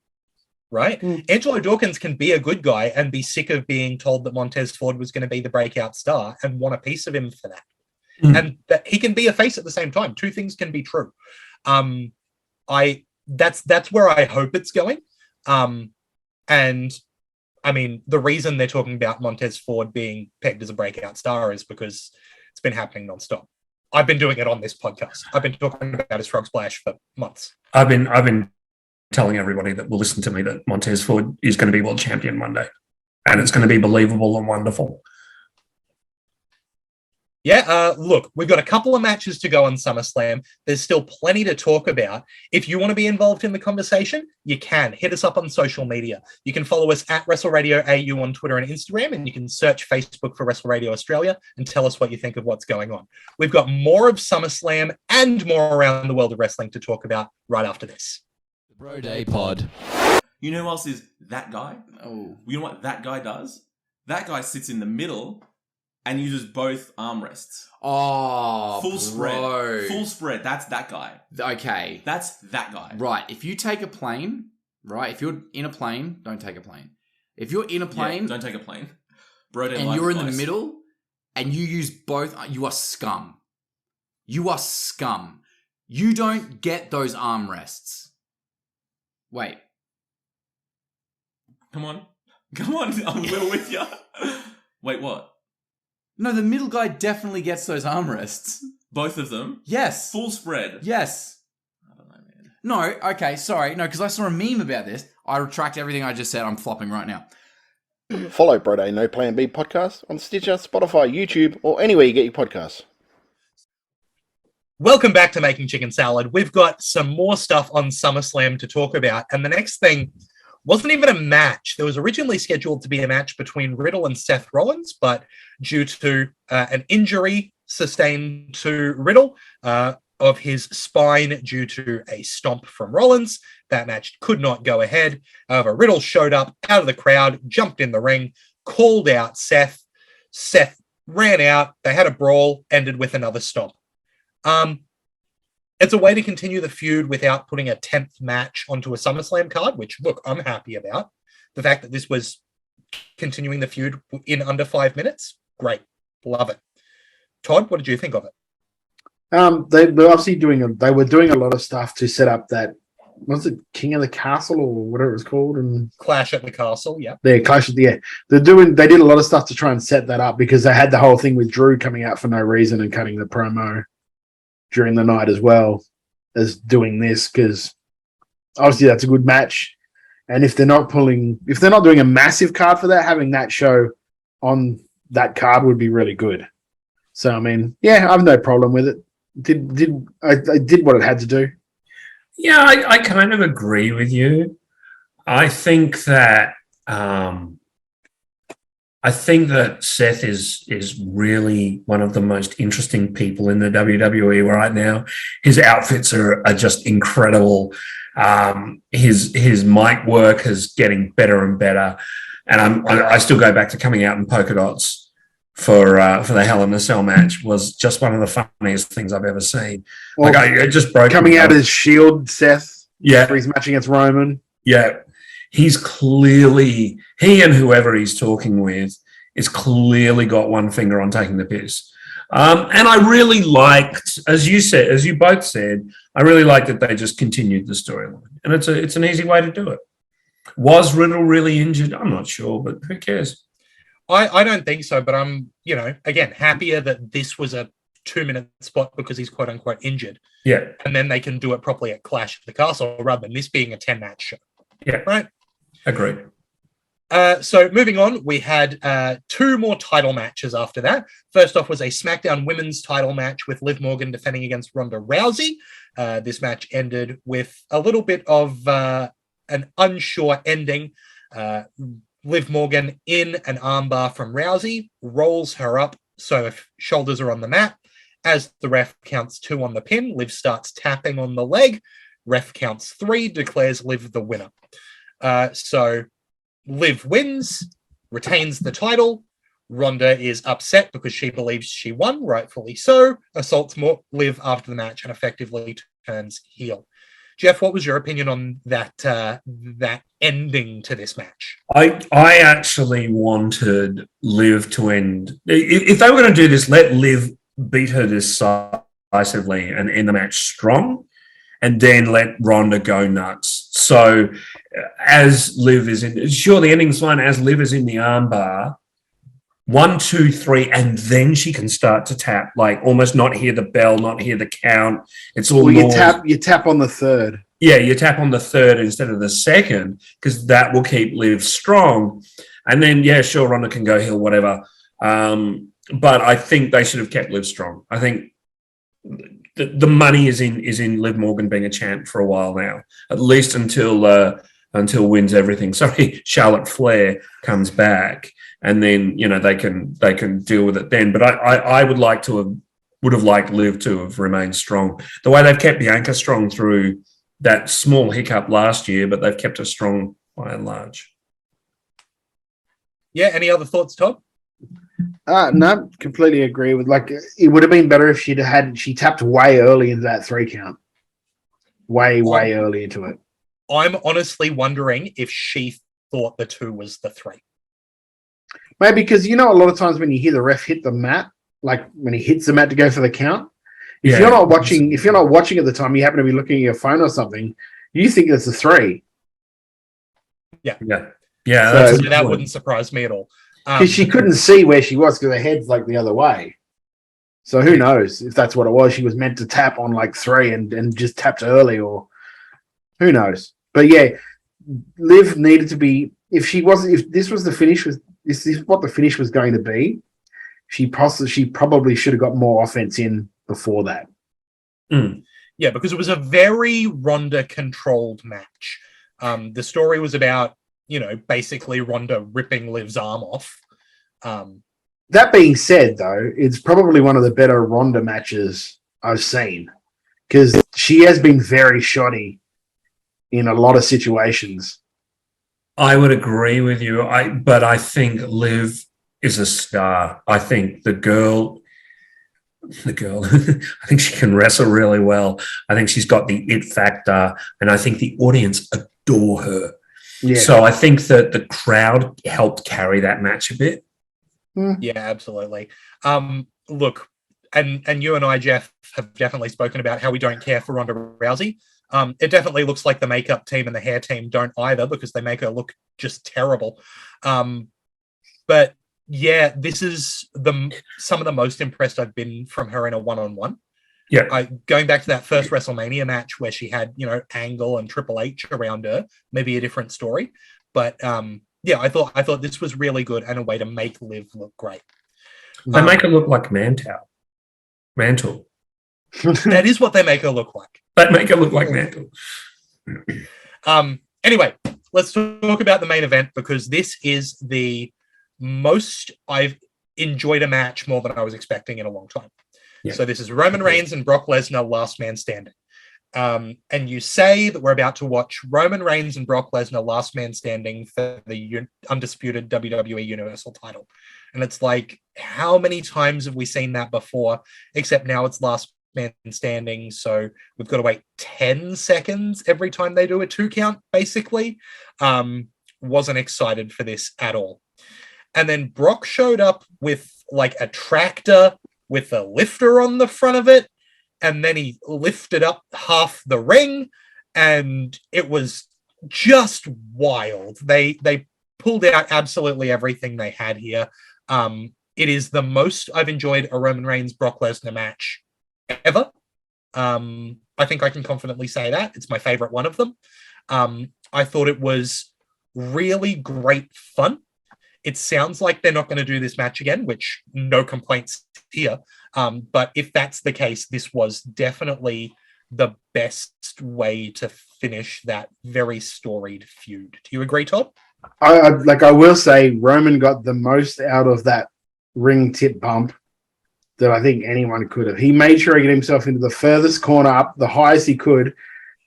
right? Angelo Dawkins can be a good guy and be sick of being told that Montez Ford was going to be the breakout star and want a piece of him for that. And that he can be a face at the same time. Two things can be true. That's where I hope it's going. And I mean, the reason they're talking about Montez Ford being pegged as a breakout star is because it's been happening nonstop. I've been doing it on this podcast. I've been talking about his frog splash for months. I've been
telling everybody that will listen to me that Montez Ford is going to be world champion Monday, and it's going to be believable and wonderful.
Yeah, look, we've got a couple of matches to go on SummerSlam. There's still plenty to talk about. If you want to be involved in the conversation, you can. Hit us up on social media. You can follow us at WrestleRadio AU on Twitter and Instagram, and you can search Facebook for WrestleRadio Australia and tell us what you think of what's going on. We've got more of SummerSlam and more around the world of wrestling to talk about right after this.
The Bro Day Pod.
You know who else is that guy? Oh. You know what that guy does? That guy sits in the middle and uses both armrests.
Oh,
full spread. Full spread. That's that guy.
Okay.
That's that guy.
Right. If you take a plane, right? If you're in a plane, don't take a plane. If you're in a plane...
don't take a plane. Bro,
and you're in the middle and you use both, you are scum. You are scum. You don't get those armrests. Wait.
Come on. I'm a little with you. Wait, what?
No, the middle guy definitely gets those armrests.
Both of them?
Yes.
Full spread?
Yes.
I don't know, man.
No, okay, sorry. No, because I saw a meme about this. I retract everything I just said. I'm flopping right now.
Follow Bro Day No Plan B podcast on Stitcher, Spotify, YouTube, or anywhere you get your podcasts.
Welcome back to Making Chicken Salad. We've got some more stuff on SummerSlam to talk about. And the next thing wasn't even a match. There was originally scheduled to be a match between Riddle and Seth Rollins, but due to an injury sustained to Riddle of his spine due to a stomp from Rollins, that match could not go ahead. However, Riddle showed up out of the crowd, jumped in the ring, called out Seth. Seth ran out. They had a brawl, ended with another stomp. It's a way to continue the feud without putting a 10th match onto a SummerSlam card, which, look, I'm happy about. The fact that this was continuing the feud in under 5 minutes, great. Love it. Todd, what did you think of it?
They were obviously they were doing a lot of stuff to set up that, was it King of the Castle or whatever it was called? And
Clash at the Castle, yeah.
Clash at the Air. They did a lot of stuff to try and set that up because they had the whole thing with Drew coming out for no reason and cutting the promo. during the night as well as doing this, because obviously that's a good match. And if they're not doing a massive card for that, having that show on that card would be really good. So I mean, yeah, I have no problem with it. I did what it had to do.
Yeah, I kind of agree with you. I think that Seth is really one of the most interesting people in the WWE right now. His outfits are just incredible. His mic work is getting better and better, and I still go back to coming out in polka dots for the Hell in a Cell match was just one of the funniest things I've ever seen.
Well,
I just broke
coming out as Shield, Seth.
Yeah,
where he's matching against Roman.
Yeah, he's clearly, he and whoever he's talking with is clearly got one finger on taking the piss. And I really liked, as you both said, I really liked that they just continued the storyline. And it's an easy way to do it. Was Riddle really injured? I'm not sure, but who cares?
I don't think so, but I'm, again, happier that this was a 2-minute spot because he's quote unquote injured.
Yeah.
And then they can do it properly at Clash of the Castle rather than this being a 10-match show.
Yeah.
Right?
Agreed.
So moving on, we had 2 more title matches after that. First off was a SmackDown women's title match with Liv Morgan defending against Ronda Rousey. This match ended with a little bit of an unsure ending. Liv Morgan in an armbar from Rousey, rolls her up so if shoulders are on the mat. As the ref counts 2 on the pin, Liv starts tapping on the leg. Ref counts 3, declares Liv the winner. So Liv wins, retains the title. Ronda is upset because she believes she won, rightfully so, assaults Liv after the match and effectively turns heel. Geoff, what was your opinion on that ending to this match?
I actually wanted Liv to end. If they were going to do this, let Liv beat her decisively and end the match strong, and then let Ronda go nuts. So as Liv is in, sure, the ending's fine. As Liv is in the armbar, 1, 2, 3, and then she can start to tap, like almost not hear the bell, not hear the count. It's all
you tap on the third.
Yeah, you tap on the third instead of the second because that will keep Liv strong. And then, yeah, sure, Ronda can go heel, whatever. But I think they should have kept Liv strong. I think the money is in Liv Morgan being a champ for a while now, at least until wins everything. Sorry, Charlotte Flair comes back. And then they can deal with it then. But I would have liked Liv to have remained strong. The way they've kept Bianca strong through that small hiccup last year, but they've kept her strong by and large.
Yeah. Any other thoughts, Todd?
No, completely agree with. Like, it would have been better if she tapped way early into that 3 count. Way early into it.
I'm honestly wondering if she thought the 2 was the 3.
Maybe because a lot of times when you hear the ref hit the mat, like when he hits the mat to go for the count, if you're not watching at the time, you happen to be looking at your phone or something, you think it's a 3.
Yeah.
So
that wouldn't surprise me at all.
Because she couldn't see where she was because her head's like the other way. So who knows if that's what it was? She was meant to tap on like 3 and just tapped early, or who knows? But yeah, Liv needed to be. If this was the finish, this is what the finish was going to be, she probably should have got more offense in before that.
Yeah, because it was a very Ronda controlled match. The story was about, basically Ronda ripping Liv's arm off.
That being said, though, it's probably one of the better Ronda matches I've seen because she has been very shoddy in a lot of situations.
I would agree with you. But I think Liv is a star. I think the girl, I think she can wrestle really well. I think she's got the it factor, and I think the audience adore her. Yeah. So I think that the crowd helped carry that match a bit.
Yeah, absolutely. Look, and you and I, Geoff, have definitely spoken about how we don't care for Ronda Rousey. It definitely looks like the makeup team and the hair team don't either because they make her look just terrible. But yeah, this is some of the most impressed I've been from her in a one-on-one.
Yeah.
Going back to that first WrestleMania match where she had, Angle and Triple H around her, maybe a different story. But I thought this was really good and a way to make Liv look great.
They make her look like Mantle.
That is what they make her look like.
They make her look like Mantle.
Anyway, let's talk about the main event, because this is the most I've enjoyed a match more than I was expecting in a long time.
Yeah.
So this is Roman Reigns and Brock Lesnar, last man standing. And you say that we're about to watch Roman Reigns and Brock Lesnar, last man standing for the undisputed WWE Universal title. And it's like, how many times have we seen that before? Except now it's last man standing, so we've got to wait 10 seconds every time they do a 2 count, basically. Wasn't excited for this at all. And then Brock showed up with like a tractor with a lifter on the front of it, and then he lifted up half the ring, and it was just wild. They pulled out absolutely everything they had here. It is the most I've enjoyed a Roman Reigns Brock Lesnar match ever. I think I can confidently say that. It's my favorite one of them. I thought it was really great fun. It sounds like they're not going to do this match again, which no complaints here. But if that's the case, this was definitely the best way to finish that very storied feud. Do you agree, Todd?
I will say Roman got the most out of that ring tip bump that I think anyone could have. He made sure he got himself into the furthest corner up, the highest he could,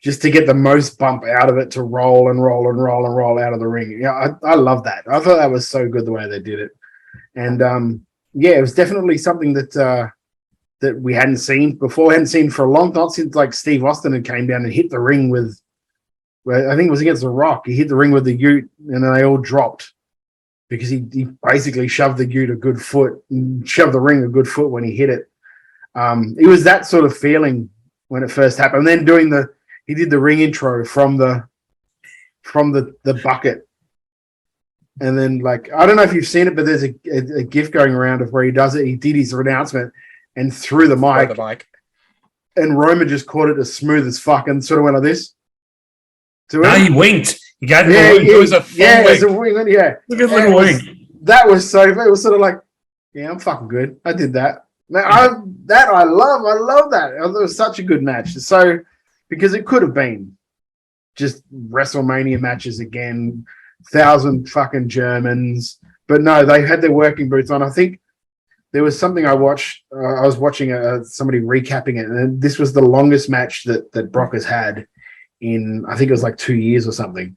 just to get the most bump out of it, to roll and roll and roll and roll out of the ring. Yeah, I love that. I thought that was so good the way they did it. And it was definitely something that we hadn't seen before. We hadn't seen for a long time, since like Steve Austin had came down and hit the ring with, I think it was against The Rock. He hit the ring with the Ute, and then they all dropped because he basically shoved the Ute a good foot, and shoved the ring a good foot when he hit it. It was that sort of feeling when it first happened. And then he did the ring intro from the bucket. And then, like, I don't know if you've seen it, but there's a GIF going around of where he does it. He did his announcement and threw the mic. And Roman just caught it as smooth as fuck and sort of went like this.
No, he winked. He gave him
a wink. It was a full wink.
It was a wink. Yeah.
Look at the wink.
That was so, it was sort of like, yeah, I'm fucking good. I did that. I love that. It was such a good match. So, because it could have been just WrestleMania matches again, 1,000 fucking Germans. But no, they had their working boots on. I think there was something I watched. I was watching somebody recapping it, and this was the longest match that Brock has had in, I think it was like 2 years or something.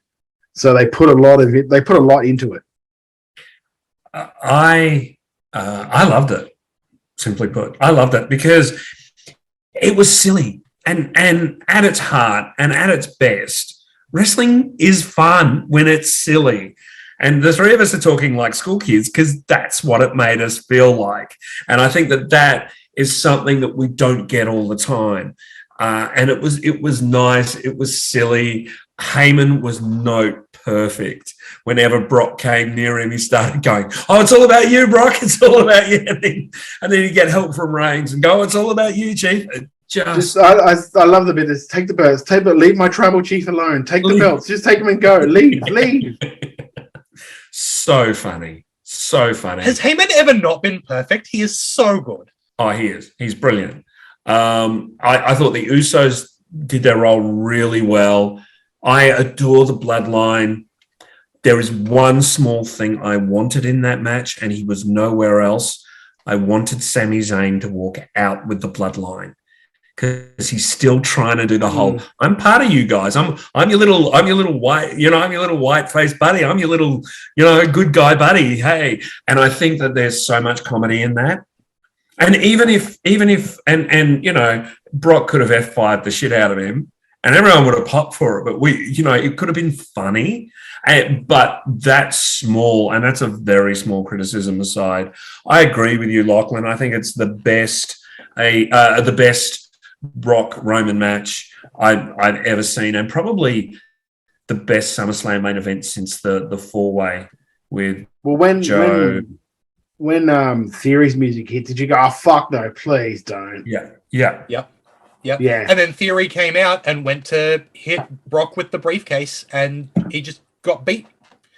So they put a lot of it. They put a lot into it.
I loved it. Simply put, I loved it because it was silly, and at its heart and at its best, wrestling is fun when it's silly. And the three of us are talking like school kids because that's what it made us feel like. And I think that is something that we don't get all the time. And it was nice. It was silly. Heyman was note perfect. Whenever Brock came near him, he started going, "Oh, it's all about you, Brock. It's all about you." And then he'd get help from Reigns and go, "It's all about you, Chief."
I love the bit. Is take the belts. Leave my tribal chief alone. Take the belts. Just take them and go. Leave.
So funny. So funny.
Has Heyman ever not been perfect? He is so good.
Oh, he is. He's brilliant. I thought the Usos did their role really well. I adore the Bloodline. There is one small thing I wanted in that match, and he was nowhere else. I wanted Sami Zayn to walk out with the Bloodline because he's still trying to do the whole, I'm part of you guys. I'm your little white, I'm your little white faced buddy. I'm your little, good guy buddy. Hey. And I think that there's so much comedy in that. And even if Brock could have F5'd the shit out of him and everyone would have popped for it, but it could have been funny. But that's small, and that's a very small criticism aside. I agree with you, Lachlan. I think it's the best Brock Roman match I've ever seen, and probably the best SummerSlam main event since the four-way with Joe. When
Theory's music hit, did you go, "Oh fuck no, please don't"?
Yeah.
Yep.
Yeah.
And then Theory came out and went to hit Brock with the briefcase, and he just got beat.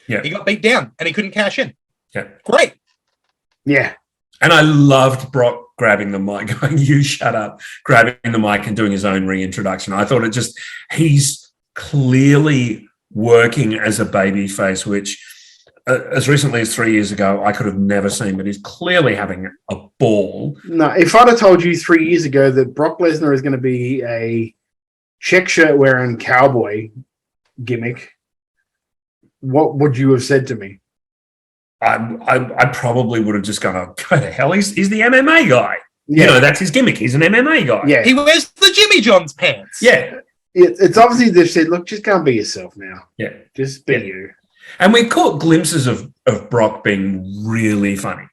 Yeah.
He got beat down, and he couldn't cash in.
Yeah.
Great.
Yeah.
And I loved Brock grabbing the mic, going, "You shut up," grabbing the mic and doing his own reintroduction. I thought he's clearly working as a babyface, which as recently as 3 years ago, I could have never seen, but he's clearly having a ball.
No, if I'd have told you 3 years ago that Brock Lesnar is going to be a check shirt wearing cowboy gimmick, what would you have said to me?
I probably would have just gone, "Oh, go to hell. He's the MMA guy."
Yeah.
You know, that's his gimmick. He's an MMA guy.
Yeah.
He wears the Jimmy John's pants.
Yeah.
It's obviously they've said, look, just go and be yourself now.
Yeah.
Just be you.
And we caught glimpses of Brock being really funny.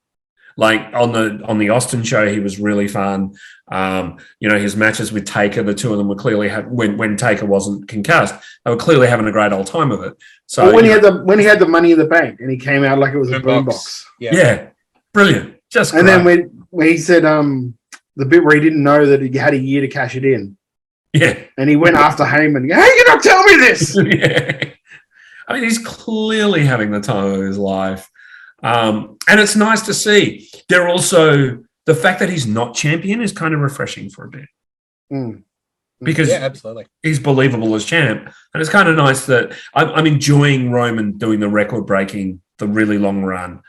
Like on the Austin show, he was really fun. His matches with Taker, the two of them were clearly when Taker wasn't concussed, they were clearly having a great old time of it. So
when he had the Money in the Bank and he came out like it was a boombox.
Yeah, brilliant. Just
and
great.
then when he said the bit where he didn't know that he had a year to cash it in.
Yeah,
and he went after Heyman. How you not tell me this?
Yeah. I mean, he's clearly having the time of his life. And it's nice to see. They're also, the fact that he's not champion is kind of refreshing for a bit. Because
absolutely,
he's believable as champ. And it's kind of nice that I'm enjoying Roman doing the record breaking, the really long run.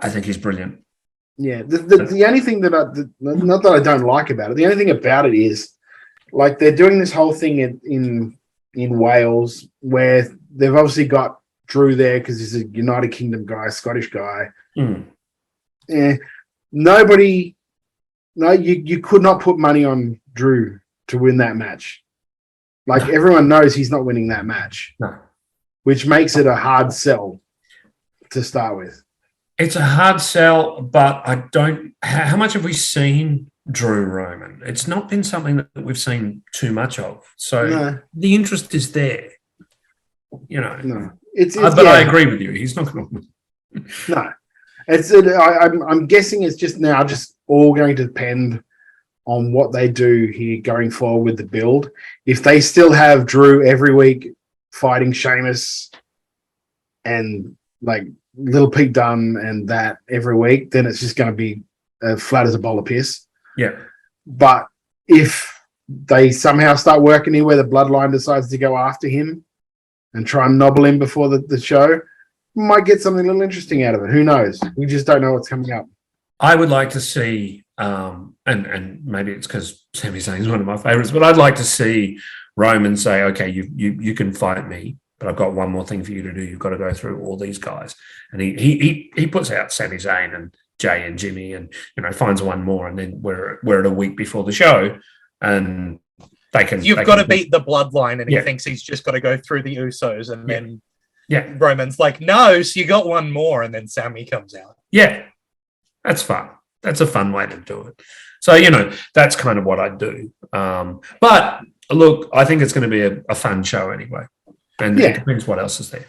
I think he's brilliant.
Yeah. The only thing that not that I don't like about it, the only thing about it is, like, they're doing this whole thing in Wales where they've obviously got Drew there because he's a United Kingdom guy, Scottish guy. Yeah, you could not put money on Drew to win that match. Like, everyone knows he's not winning that match, which makes it a hard sell to start with.
It's a hard sell, but I don't. How much have we seen Drew Roman? It's not been something that we've seen too much of. So the interest is there. You know, but I agree with you. He's not going to.
No, I'm guessing it's just all going to depend on what they do here going forward with the build. If they still have Drew every week fighting Sheamus and like Little Pete Dunne and that every week, then it's just going to be flat as a bowl of piss.
Yeah.
But if they somehow start working here where the Bloodline decides to go after him and try and nobble him before the show, we might get something a little interesting out of it. Who knows? We just don't know what's coming up.
I would like to see, and maybe it's because Sami Zayn is one of my favorites, but I'd like to see Roman say, "Okay, you can fight me, but I've got one more thing for you to do. You've got to go through all these guys." And he puts out Sami Zayn and Jay and Jimmy, and finds one more, and then we're at a week before the show, and you've got to beat
the Bloodline, and he thinks he's just got to go through the Usos, and then
Roman's
like, "No, so you got one more," and then Sami comes out.
Yeah, that's fun. That's a fun way to do it. So that's kind of what I'd do. But look, I think it's going to be a fun show anyway, and it depends what else is there.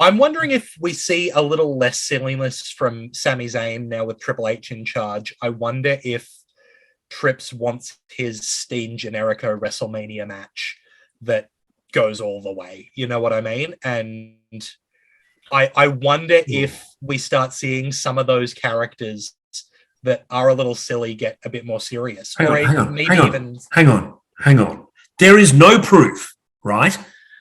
I'm wondering if we see a little less silliness from Sami Zayn now with Triple H in charge. I wonder if Trips wants his Steen Generico WrestleMania match that goes all the way. You know what I mean? And I wonder if we start seeing some of those characters that are a little silly get a bit more serious.
Hang on. There is no proof, right,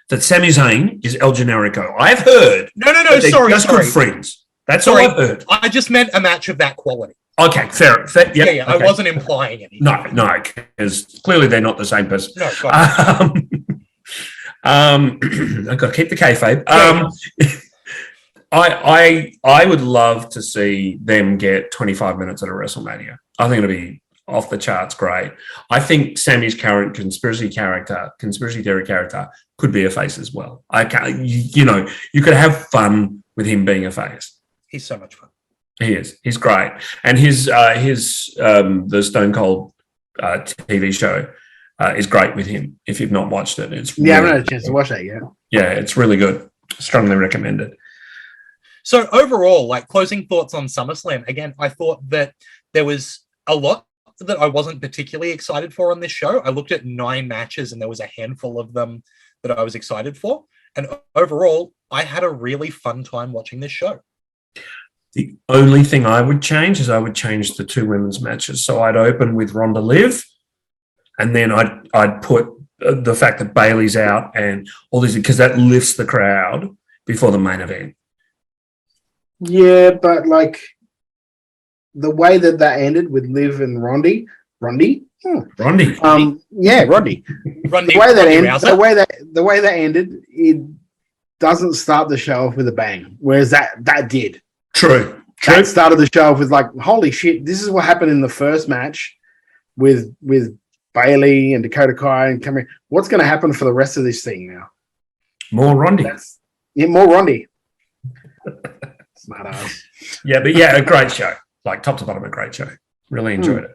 that Sami Zayn is El Generico. I've heard.
No. Sorry.
Good friends. That's all I've heard.
I just meant a match of that quality.
Okay, fair. Yep,
yeah.
Okay.
I wasn't implying anything.
No, because clearly they're not the same person.
No, got it.
I've got to keep the kayfabe. I would love to see them get 25 minutes at a WrestleMania. I think it'll be off the charts great. I think Sammy's current conspiracy theory character could be a face as well. You could have fun with him being a face.
He's so much fun.
He is. He's great. And his the Stone Cold TV show is great with him. If you've not watched it, it's
I haven't had a chance to watch that yet.
Yeah, it's really good. Strongly recommended.
So overall, like, closing thoughts on SummerSlam. Again, I thought that there was a lot that I wasn't particularly excited for on this show. I looked at 9 matches and there was a handful of them that I was excited for. And overall, I had a really fun time watching this show.
The only thing I would change is I would change the 2 women's matches. So I'd open with Ronda Liv, and then I'd put the fact that Bailey's out and all these, because that lifts the crowd before the main event.
Yeah, but like the way that ended with Liv and Rondi.
Rondy.
Yeah, Rondi. The way that ended, it doesn't start the show off with a bang, whereas that did.
True.
That started the show off with like, holy shit, this is what happened in the first match with Bailey and Dakota Kai and coming. What's going to happen for the rest of this thing now?
More Rondi.
More Rondi. Smart ass.
Yeah, but yeah, a great show. Like top to bottom, a great show. Really enjoyed it.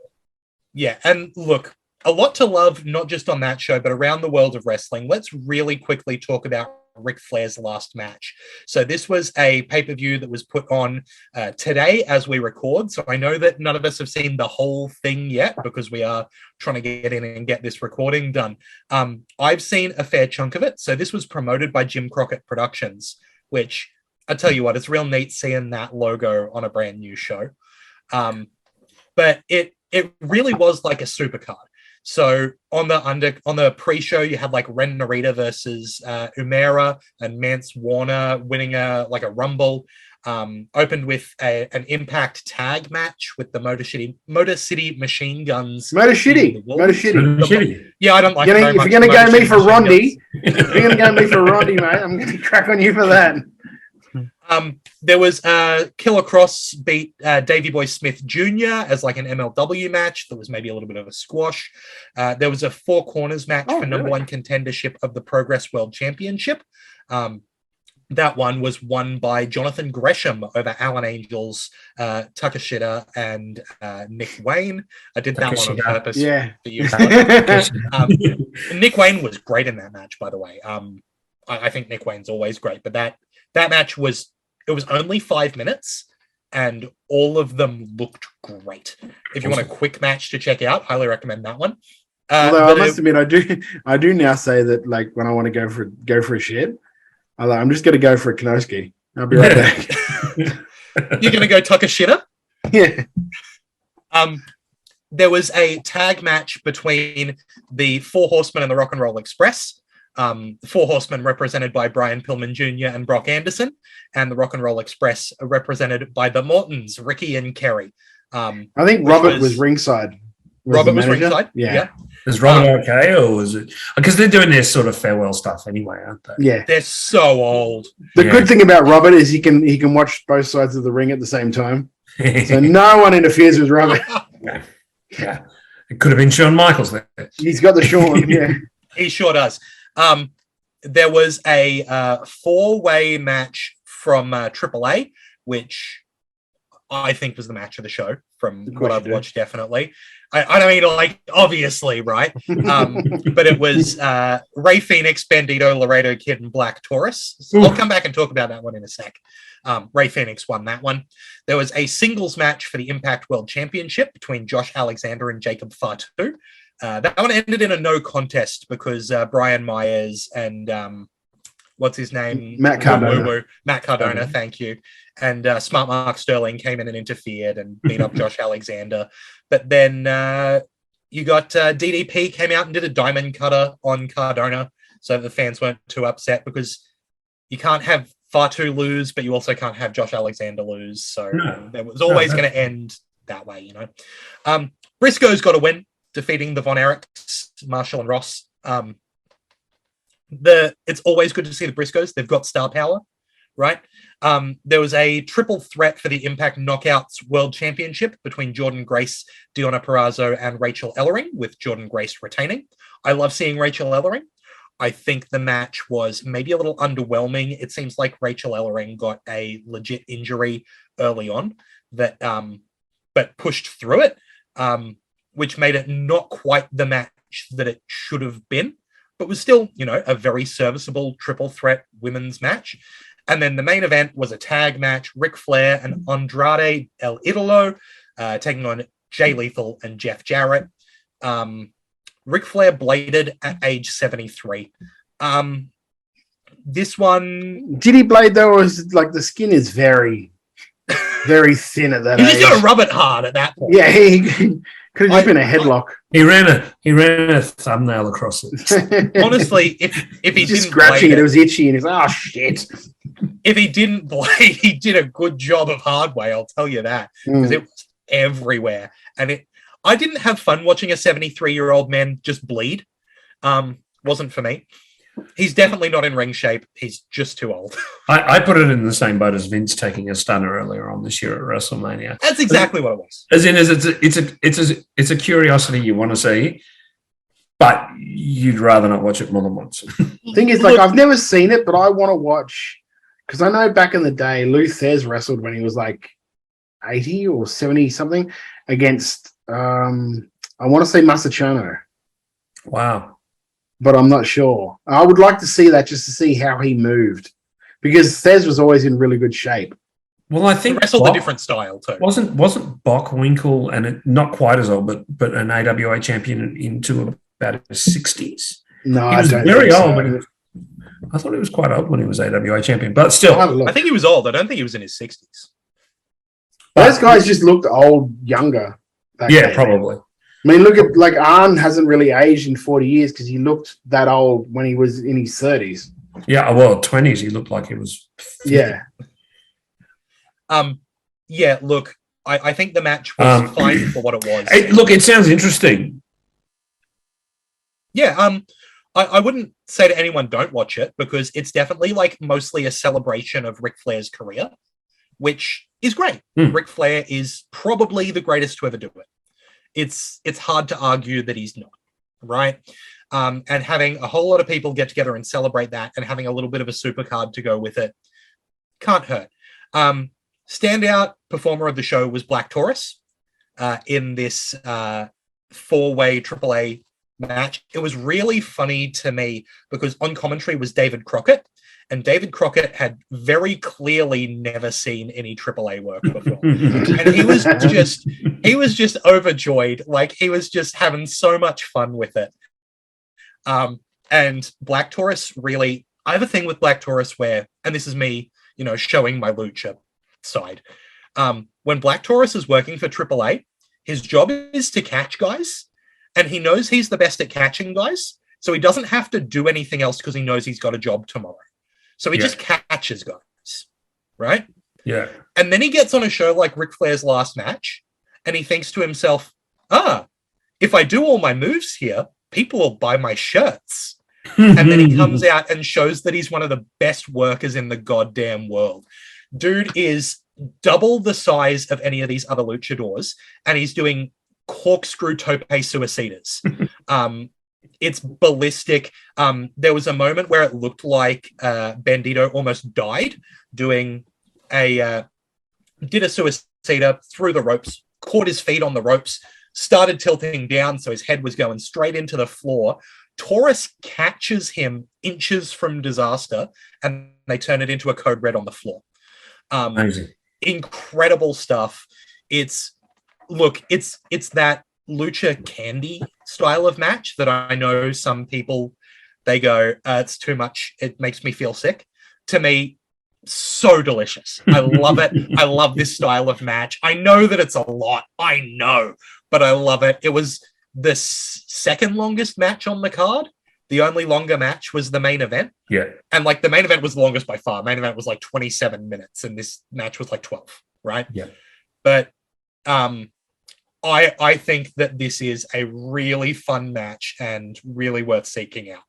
Yeah, and look, a lot to love, not just on that show, but around the world of wrestling. Let's really quickly talk about Ric Flair's last match. So this was a pay-per-view that was put on today as we record. So I know that none of us have seen the whole thing yet because we are trying to get in and get this recording done. I've seen a fair chunk of it. So this was promoted by Jim Crockett Productions, which I tell you what, it's real neat seeing that logo on a brand new show. But it really was like a supercard. So on the pre-show, you had like Ren Narita versus Umera and Mance Warner winning a Rumble. Opened with an Impact tag match with the Motor City Machine Guns.
Motor City.
Yeah, I don't like.
If you're going to go me for Rondi, mate, I'm going to crack on you for that.
There was Killer Cross beat Davey Boy Smith Jr. as like an MLW match. That was maybe a little bit of a squash. There was a 4 corners match for number 1 contendership of the Progress World Championship. That one was won by Jonathan Gresham over Alan Angels, Takashita, and Nick Wayne. I did that one on purpose.
Yeah.
For you. Nick Wayne was great in that match, by the way. I think Nick Wayne's always great, but that match was only 5 minutes and all of them looked great. If you want a quick match to check out, highly recommend that one.
Although I must admit, I do now say that like when I want to go for a shit, I'm just going to go for a Kanoski. I'll be right back.
You're going to go Takashita?
Yeah.
There was a tag match between the 4 Horsemen and the Rock and Roll Express. The 4 Horsemen represented by Brian Pillman Jr. and Brock Anderson, and the Rock and Roll Express represented by the Mortons, Ricky and Kerry.
I think Robert was ringside.
Robert was ringside.
Yeah.
Is Robert okay, or was it because they're doing their sort of farewell stuff anyway, aren't they?
Yeah,
they're so old.
The good thing about Robert is he can watch both sides of the ring at the same time, so no one interferes with Robert.
Yeah, it could have been Shawn Michaels there.
He's got the Shawn. Yeah,
he sure does. There was a 4-way match from AAA, which I think was the match of the show from what I've watched, definitely. I don't mean, like, obviously, right? But it was Rey Fenix, Bandito, Laredo Kid, and Black Taurus. So I'll come back and talk about that one in a sec. Rey Fenix won that one. There was a singles match for the Impact World Championship between Josh Alexander and Jacob Fatu. That one ended in a no contest because Brian Myers and what's his name?
Matt
Cardona, thank you. And Smart Mark Sterling came in and interfered and beat up Josh Alexander. But then you got DDP came out and did a diamond cutter on Cardona, so the fans weren't too upset because you can't have Fatu lose, but you also can't have Josh Alexander lose. So it was always going to end that way, you know. Briscoe's got a win, defeating the Von Erichs, Marshall and Ross. It's always good to see the Briscoes. They've got star power, right? There was a triple threat for the Impact Knockouts World Championship between Jordan Grace, Deonna Purrazzo, and Rachel Ellering, with Jordan Grace retaining. I love seeing Rachel Ellering. I think the match was maybe a little underwhelming. It seems like Rachel Ellering got a legit injury early on that, but pushed through it, which made it not quite the match that it should have been, but was still, you know, a very serviceable triple threat women's match. And then the main event was a tag match, Ric Flair and Andrade El Idolo taking on Jay Lethal, and Jeff Jarrett. Ric Flair bladed at age 73. This one...
Did he blade, though, or is it like the skin is very, very thin at that
He
age?
just got to rub it hard at that point.
Yeah, he could have just been a headlock.
He ran a thumbnail across it.
Honestly, if he
Just
didn't
scratching
blade
it was itchy, and he's like, oh, shit.
if he didn't blade, he did a good job of hard way, I'll tell you that. Because it was everywhere. And I didn't have fun watching a 73-year-old man just bleed. Wasn't for me. He's definitely not in ring shape. He's just too old.
I put it in the same boat as Vince taking a stunner earlier on this year at WrestleMania.
That's exactly what it was.
As in, it's a curiosity you want to see, but you'd rather not watch it more than once.
Thing is, like, I've never seen it, but I want to watch, because I know back in the day, Luthez wrestled when he was like 80 or 70 something against, I want to say Massachano,
Wow.
but I'm not sure. I would like to see that just to see how he moved, because Thez was always in really good shape.
Well, I
He
think
wrestled a different style too.
Wasn't Bockwinkel, and not quite as old, but an AWA champion into about his 60s.
No,
He
I
was
don't
very
think
old.
so.
I thought he was quite old when he was AWA champion, but still,
I'll have a look.
I think he was old. I don't think he was in his 60s.
Those guys just looked old, younger. back
yeah,
then.
probably.
I mean, look at, like, Arn hasn't really aged in 40 years because he looked that old when he was in his 30s.
Yeah, well, 20s, he looked like he was.
Yeah.
Yeah, look, I think the match was fine for what it was.
Look, it sounds interesting.
Yeah, I wouldn't say to anyone don't watch it, because it's definitely like mostly a celebration of Ric Flair's career, which is great. Ric Flair is probably the greatest to ever do it. It's hard to argue that he's not, right? And having a whole lot of people get together and celebrate that, and having a little bit of a supercard to go with it, can't hurt. Standout performer of the show was Black Taurus in this four-way AAA match. It was really funny to me because on commentary was David Crockett, and David Crockett had very clearly never seen any AAA work before. And he was just overjoyed. Like, he was just having so much fun with it. And Black Taurus really, I have a thing with Black Taurus where, and this is me, showing my lucha side. When Black Taurus is working for AAA, his job is to catch guys, and he knows he's the best at catching guys, so he doesn't have to do anything else because he knows he's got a job tomorrow. So he just catches guys, right?
Yeah.
And then he gets on a show like Ric Flair's last match, and he thinks to himself, if I do all my moves here, people will buy my shirts. And then he comes out and shows that he's one of the best workers in the goddamn world. Dude is double the size of any of these other luchadors, and he's doing corkscrew tope suicidas. It's ballistic. There was a moment where it looked like Bandito almost died doing did a suicida through the ropes, caught his feet on the ropes, started tilting down so his head was going straight into the floor. Taurus catches him inches from disaster, and they turn it into a code red on the floor.
Amazing.
Incredible stuff. It's that lucha candy style of match that I know some people, they go, it's too much, it makes me feel sick. To me, so delicious. I love it. I love this style of match. I know that it's a lot, I know, but I love it. It was the second longest match on the card. The only longer match was the main event.
Yeah.
And like the main event was the longest by far. Main event was like 27 minutes and this match was like 12, right?
Yeah.
But I think that this is a really fun match and really worth seeking out.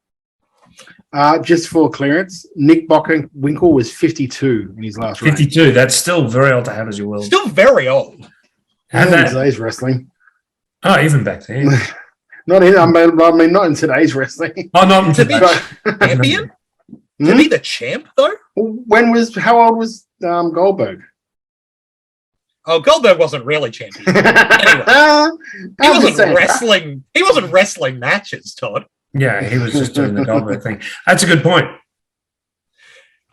Just for clearance, Nick Bockwinkel was 52 in his last reign.
52. That's still very old to have as your world.
Still very old.
Have
In
that.
today's wrestling.
Oh, even back then.
Not in today's wrestling.
Oh, not in
To be
today.
champion? To be the champ, though?
How old was Goldberg?
Oh, Goldberg wasn't really champion. Anyway, He wasn't wrestling matches, Todd.
Yeah, he was just doing the Goldberg thing. That's a good point.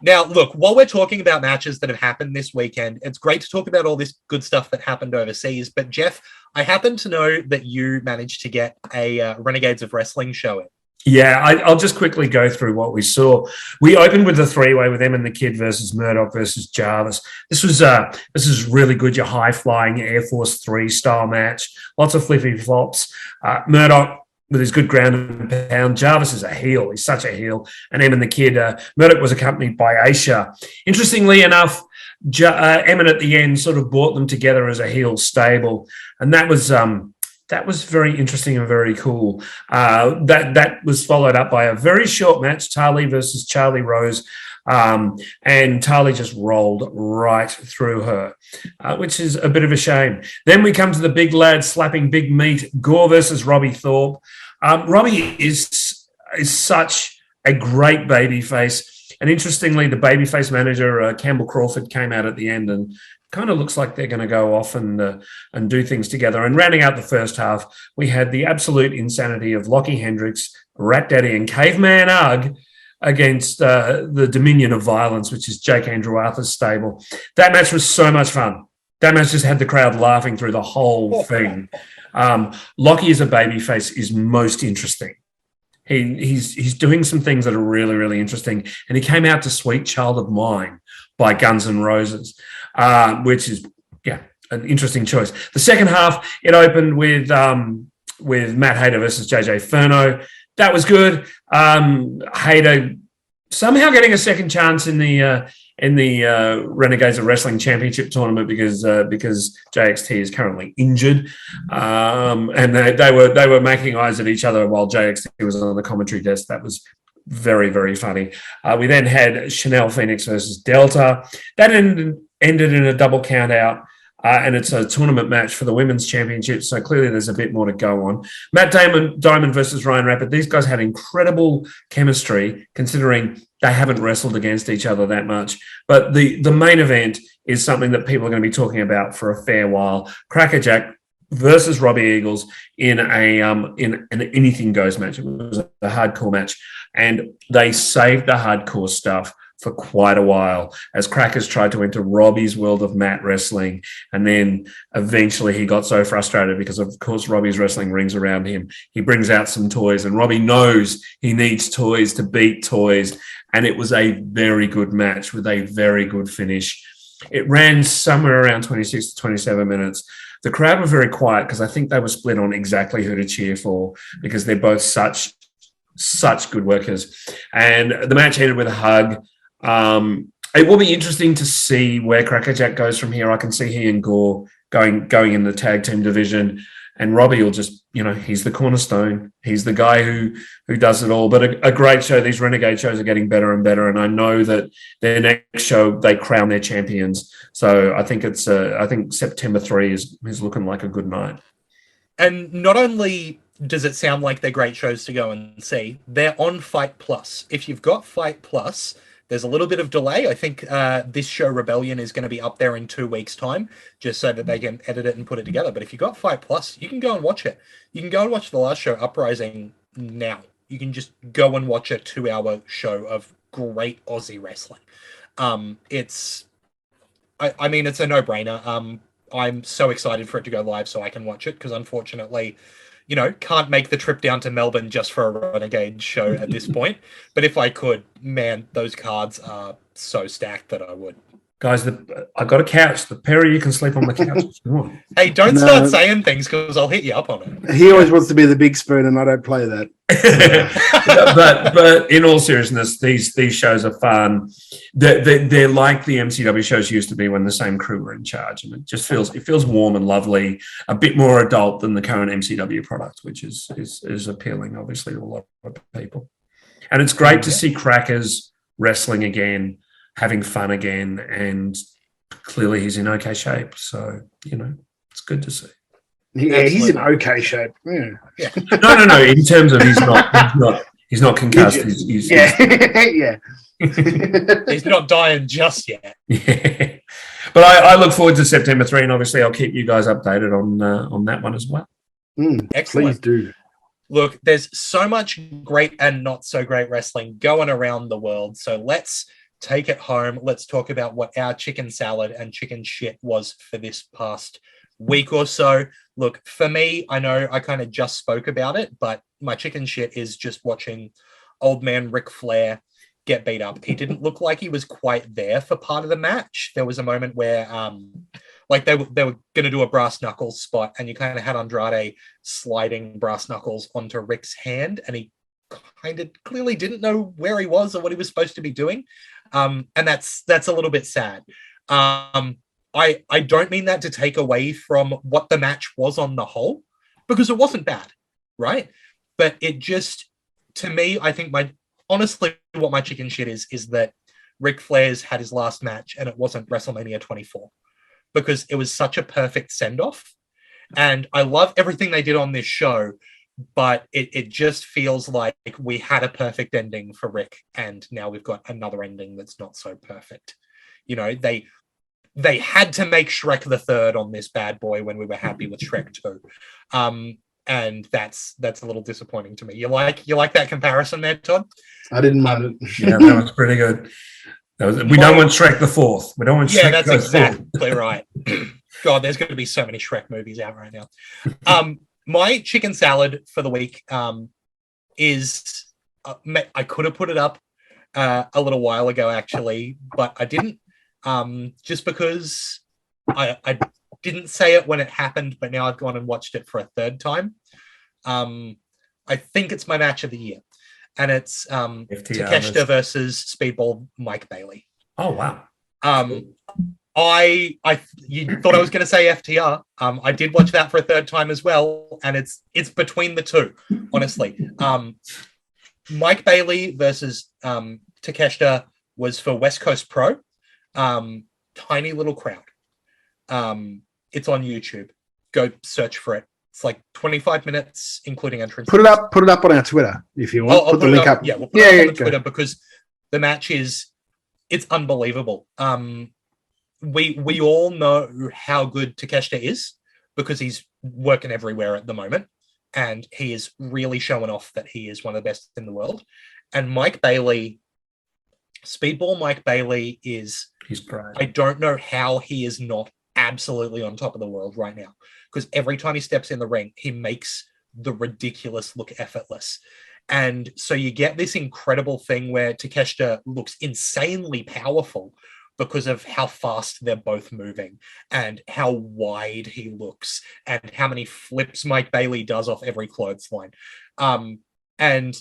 Now, look, while we're talking about matches that have happened this weekend, it's great to talk about all this good stuff that happened overseas. But Geoff, I happen to know that you managed to get a Renegades of Wrestling show in.
Yeah, I'll just quickly go through what we saw. We opened with the three-way with Em and the Kid versus Murdoch versus Jarvis. This is really good, your high-flying Air Force 3 style match. Lots of flippy flops. Murdoch with his good ground and pound. Jarvis is a heel. He's such a heel. And Em and the Kid, Murdoch was accompanied by Aisha. Interestingly enough, Em at the end sort of brought them together as a heel stable. And that was very interesting and very cool. That was followed up by a very short match, Tali versus Charlie Rose. And Tali just rolled right through her, which is a bit of a shame. Then we come to the big lad slapping big meat, Gore versus Robbie Thorpe. Robbie is such a great babyface. And interestingly, the babyface manager, Campbell Crawford, came out at the end and kind of looks like they're going to go off and do things together. And rounding out the first half, we had the absolute insanity of Lachy Hendricks, Rat Daddy, and Caveman Ugg against the Dominion of Violence, which is Jake Andrew Arthur's stable. That match was so much fun. That match just had the crowd laughing through the whole thing. Lachy as a babyface is most interesting. He's doing some things that are really, really interesting. And he came out to Sweet Child of Mine by Guns N' Roses, which is, an interesting choice. The second half, it opened with Matt Hayter versus JJ Furno. That was good. Hayter somehow getting a second chance in the Renegades of Wrestling Championship tournament because JXT is currently injured, and they were making eyes at each other while JXT was on the commentary desk. That was very, very funny. We then had Chanel Phoenix versus Delta. That ended in a double count out. And it's a tournament match for the women's championship, so clearly there's a bit more to go on. Matt Diamond versus Ryan Rapid. These guys had incredible chemistry, considering they haven't wrestled against each other that much. But the main event is something that people are going to be talking about for a fair while. Crackerjack versus Robbie Eagles in an anything goes match. It was a hardcore match, and they saved the hardcore stuff for quite a while as Crackers tried to enter Robbie's world of mat wrestling. And then eventually he got so frustrated because, of course, Robbie's wrestling rings around him. He brings out some toys, and Robbie knows he needs toys to beat toys. And it was a very good match with a very good finish. It ran somewhere around 26 to 27 minutes. The crowd were very quiet because I think they were split on exactly who to cheer for, because they're both such good workers. And the match ended with a hug. It will be interesting to see where Crackerjack goes from here. I can see he and Gore going in the tag team division, and Robbie will just, he's the cornerstone. He's the guy who does it all. But a great show. These Renegade shows are getting better and better, and I know that their next show they crown their champions. So I think I think September 3 is looking like a good night.
And not only does it sound like they're great shows to go and see, they're on Fight Plus. If you've got Fight Plus, there's a little bit of delay. I think this show, Rebellion, is going to be up there in 2 weeks' time, just so that they can edit it and put it together. But if you've got Fight Plus, you can go and watch it. You can go and watch the last show, Uprising, now. You can just go and watch a 2-hour show of great Aussie wrestling. It's a no-brainer. I'm so excited for it to go live so I can watch it, because unfortunately, can't make the trip down to Melbourne just for a Renegade show at this point. But if I could, man, those cards are so stacked that I would.
Guys, I got a couch. The pair of you can sleep on the couch if you want.
Hey, don't start saying things, because I'll hit you up on it.
He always wants to be the big spoon, and I don't play that.
but in all seriousness, these shows are fun. They're like the MCW shows used to be when the same crew were in charge, and it feels warm and lovely, a bit more adult than the current MCW product, which is appealing, obviously, to a lot of people. And it's great to see Crackers wrestling again, having fun again, and clearly he's in okay shape. So, it's good to see.
Yeah, he's in okay shape. Yeah.
No. In terms of he's not concussed. He's
yeah.
He's not dying just yet.
Yeah. But I look forward to September 3, and obviously I'll keep you guys updated on that one as well.
Excellent.
Please do.
Look, there's so much great and not so great wrestling going around the world. So let's take it home. Let's talk about what our chicken salad and chicken shit was for this past week or so. Look, for me, I know I kind of just spoke about it, but my chicken shit is just watching old man Ric Flair get beat up. He didn't look like he was quite there for part of the match. There was a moment where like they were going to do a brass knuckles spot, and you kind of had Andrade sliding brass knuckles onto Ric's hand, and he kind of clearly didn't know where he was or what he was supposed to be doing. And that's a little bit sad. I don't mean that to take away from what the match was on the whole, because it wasn't bad, right? But it just, to me, I think honestly, what my chicken shit is that Ric Flair's had his last match and it wasn't WrestleMania 24, because it was such a perfect send-off. And I love everything they did on this show, but it just feels like we had a perfect ending for Rick, and now we've got another ending that's not so perfect. You know, they had to make Shrek the Third on this bad boy when we were happy with Shrek 2. And that's a little disappointing to me. You like that comparison there, Todd?
I didn't mind it.
Yeah, that was pretty good. We don't want Shrek the Fourth. We don't want Shrek.
Yeah, that's exactly right. God, there's going to be so many Shrek movies out right now. My chicken salad for the week is I could have put it up a little while ago, actually, but I didn't. Just because I didn't say it when it happened, but now I've gone and watched it for a third time. I think it's my match of the year, and it's Takeshita versus Speedball Mike Bailey.
Oh wow!
You thought I was going to say FTR. I did watch that for a third time as well, and it's between the two, honestly. Mike Bailey versus Takeshita was for West Coast Pro. Tiny little crowd. It's on YouTube. Go search for it. It's like 25 minutes, including entrance.
Put it up on our Twitter if you want.
I'll
put the link up.
Yeah, we'll put it up on Twitter, because the match it's unbelievable. We all know how good Takeshita is, because he's working everywhere at the moment, and he is really showing off that he is one of the best in the world. And Mike Bailey, Speedball Mike Bailey he's great. I don't know how he is not absolutely on top of the world right now, because every time he steps in the ring, he makes the ridiculous look effortless. And so you get this incredible thing where Takeshita looks insanely powerful because of how fast they're both moving and how wide he looks and how many flips Mike Bailey does off every clothesline. And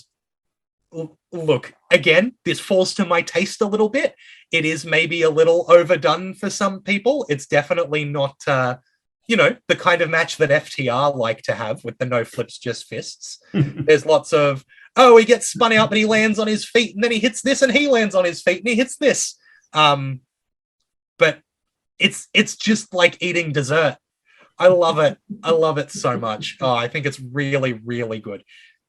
look, again, this falls to my taste a little bit. It is maybe a little overdone for some people. It's definitely not, the kind of match that FTR like to have with the no flips, just fists. There's lots of, he gets spun out, but he lands on his feet, and then he hits this, and he lands on his feet, and he hits this. But it's just like eating dessert. I love it. I love it so much. Oh, I think it's really, really good.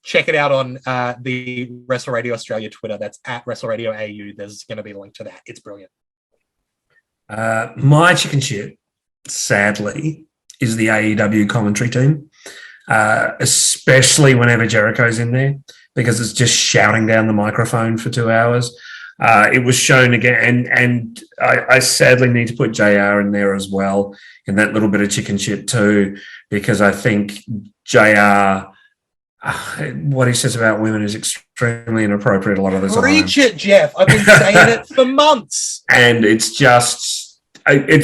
Check it out on the Wrestle Radio Australia Twitter. That's at Wrestle Radio AU. There's going to be a link to that. It's brilliant.
My chicken shit, sadly, is the AEW commentary team, especially whenever Jericho's in there, because it's just shouting down the microphone for 2 hours. It was shown again, and I sadly need to put JR in there as well, in that little bit of chicken shit too, because I think JR... what he says about women is extremely inappropriate a lot of the time.
Preach it, Jeff. I've been saying it for months.
And it's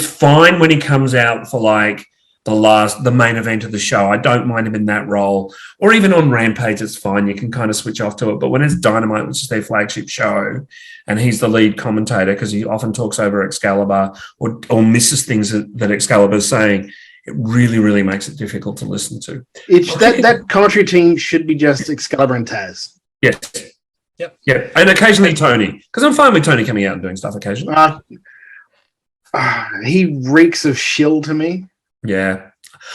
fine when he comes out for like the main event of the show. I don't mind him in that role. Or even on Rampage, it's fine. You can kind of switch off to it. But when it's Dynamite, which is their flagship show, and he's the lead commentator because he often talks over Excalibur or misses things that Excalibur's saying, it really, really makes it difficult to listen to.
That commentary team should be just Excalibur and Taz.
Yes.
Yep.
Yeah. And occasionally Tony, because I'm fine with Tony coming out and doing stuff occasionally.
He reeks of shill to me.
Yeah.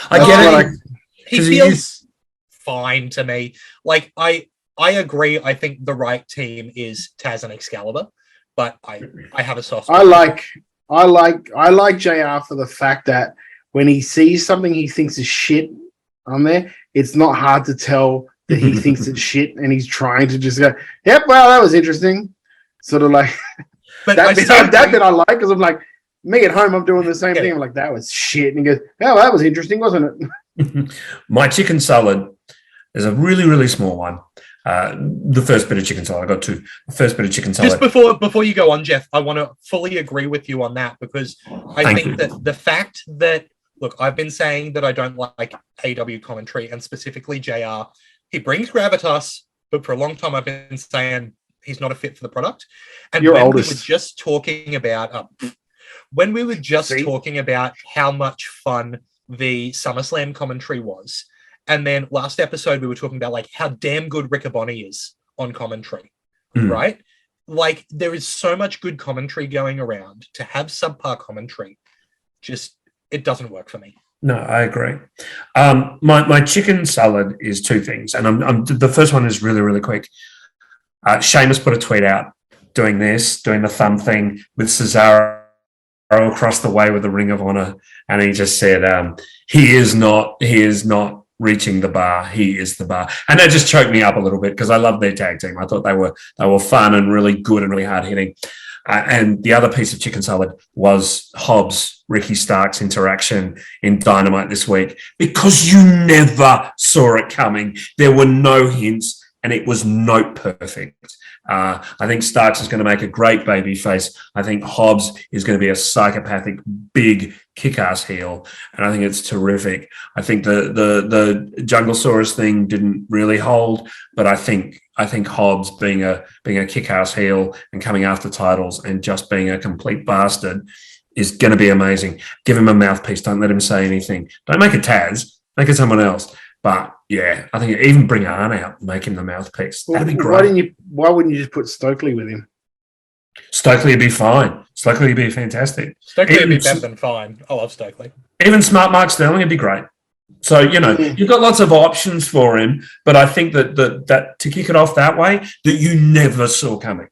I get it.
He feels fine to me. Like, I agree. I think the right team is Taz and Excalibur, but I have a soft spot.
I like JR for the fact that when he sees something he thinks is shit on there, it's not hard to tell that he thinks it's shit, and he's trying to just go, yep, well, that was interesting. Sort of like...
But
that bit I like because I'm like, me at home, I'm doing the same thing. I'm like, that was shit. And he goes, oh, that was interesting, wasn't it?
My chicken salad is a really, really small one. The first bit of chicken salad, I got two. The first bit of chicken salad.
Just before you go on, Geoff, I want to fully agree with you on that because I think that the fact that, look, I've been saying that I don't like AW commentary and specifically JR. He brings gravitas, but for a long time I've been saying he's not a fit for the product. And
You're
when
oldest.
we were just talking about talking about how much fun the SummerSlam commentary was, and then last episode we were talking about like how damn good Riccaboni is on commentary, right? Like there is so much good commentary going around. To have subpar commentary, just it doesn't work for me.
No, I agree. My chicken salad is two things, and I'm the first one is really, really quick. Sheamus put a tweet out doing the thumb thing with Cesaro across the way with the Ring of Honor, and he just said, he is not reaching the bar, he is the bar. And that just choked me up a little bit because I love their tag team. I thought they were fun and really good and really hard hitting. And the other piece of chicken salad was Hobbs, Ricky Stark's interaction in Dynamite this week, because you never saw it coming. There were no hints, and it was note perfect. I think Starks is going to make a great baby face. I think Hobbs is going to be a psychopathic, big, kick-ass heel, and I think it's terrific. I think the Junglesaurus thing didn't really hold, but I think Hobbs being a kick-ass heel and coming after titles and just being a complete bastard is going to be amazing. Give him a mouthpiece. Don't let him say anything. Don't make it Taz. Make it someone else. But yeah, I think even bring Arn out and make him the mouthpiece. That'd be great.
Why wouldn't you just put Stokely with him?
Stokely would be fine. Stokely would be fantastic.
Stokely would be better than fine. I love Stokely.
Even Smart Mark Sterling would be great. So, you've got lots of options for him, but I think that to kick it off that way, that you never saw coming.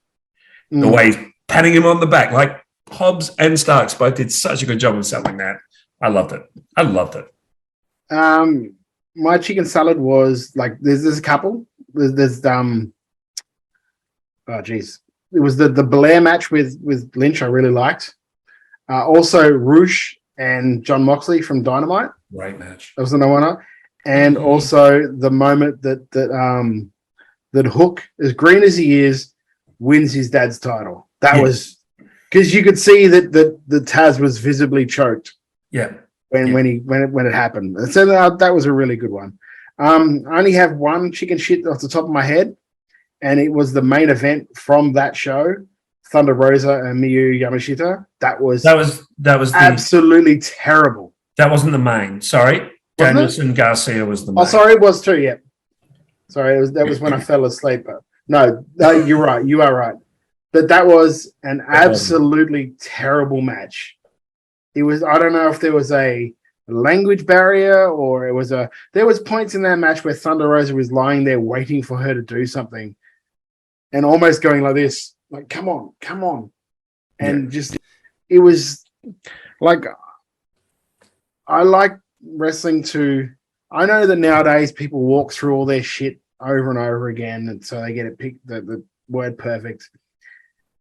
The way he's patting him on the back, like Hobbs and Starks both did such a good job of selling that. I loved it.
My chicken salad was like, there's a couple. There's it was the Belair match with Lynch I really liked. Also Roosh and John Moxley from Dynamite.
Great match.
That was the one. And also the moment that Hook, as green as he is, wins his dad's title. That was because you could see that the Taz was visibly choked.
Yeah.
When it happened. So that was a really good one. I only have one chicken shit off the top of my head, and it was the main event from that show, Thunder Rosa and Miyu Yamashita. That was absolutely terrible.
That wasn't the main. Sorry, Danielson Garcia was the main.
Oh, sorry, it was too. Yeah, sorry, that was when I fell asleep. No, you're right. You are right. But that was an absolutely terrible match. It was, I don't know if there was a language barrier or there was points in that match where Thunder Rosa was lying there waiting for her to do something and almost going like this, like, come on. And just, it was like, I like wrestling I know that nowadays people walk through all their shit over and over again. And so they get it picked, the word perfect.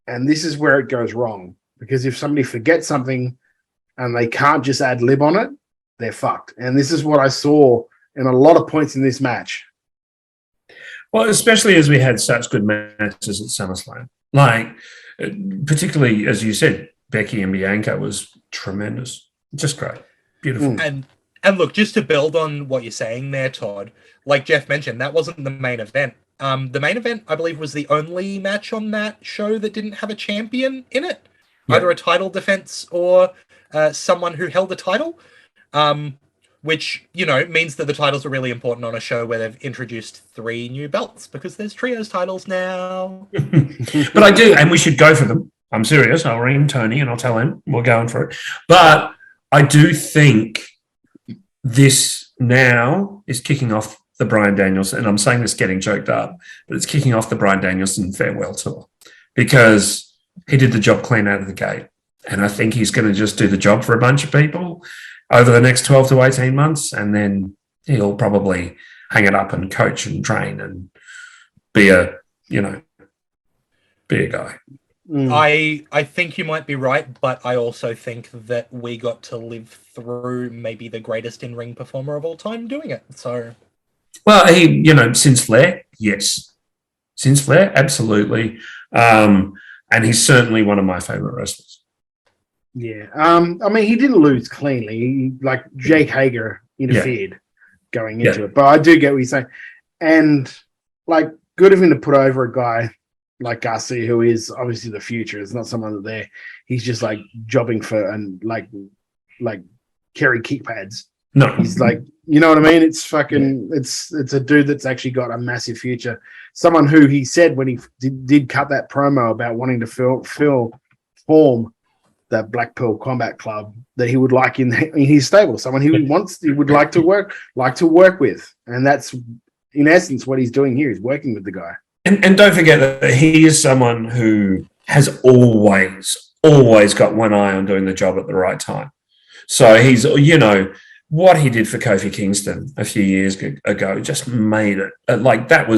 And this is where it goes wrong, because if somebody forgets something, and they can't just add lib on it, they're fucked. And this is what I saw in a lot of points in this match.
Well, especially as we had such good matches at SummerSlam. Like, particularly, as you said, Becky and Bianca was tremendous. Just great. Beautiful.
And look, just to build on what you're saying there, Todd, like Geoff mentioned, that wasn't the main event. The main event, I believe, was the only match on that show that didn't have a champion in it. Yep. Either a title defense or someone who held a title, which, means that the titles are really important on a show where they've introduced 3 new belts, because there's trios titles now.
But I do, and we should go for them. I'm serious. I'll ring Tony and I'll tell him we're going for it. But I do think this now is kicking off the Bryan Danielson, and I'm saying this getting choked up, but it's kicking off the Bryan Danielson farewell tour, because he did the job clean out of the gate. And I think he's going to just do the job for a bunch of people over the next 12 to 18 months. And then he'll probably hang it up and coach and train and be a guy.
I think you might be right, but I also think that we got to live through maybe the greatest in-ring performer of all time doing it. So,
well, since Flair, yes, since Flair, absolutely, and he's certainly one of my favorite wrestlers.
Yeah, I mean, he didn't lose cleanly. Like Jake Hager interfered going into it, but I do get what you're saying, and like good of him to put over a guy like Garcia, who is obviously the future. It's not someone that he's just like jobbing for and like carry kick pads.
No,
he's like, you know what I mean? It's fucking, it's a dude that's actually got a massive future. Someone who he said when he did cut that promo about wanting to form that Blackpool Combat Club that he would like in his stable. Someone he would like to work with, and that's in essence what he's doing here. He's working with the guy.
And don't forget that he is someone who has always got one eye on doing the job at the right time. So he's, what he did for Kofi Kingston a few years ago just made it like that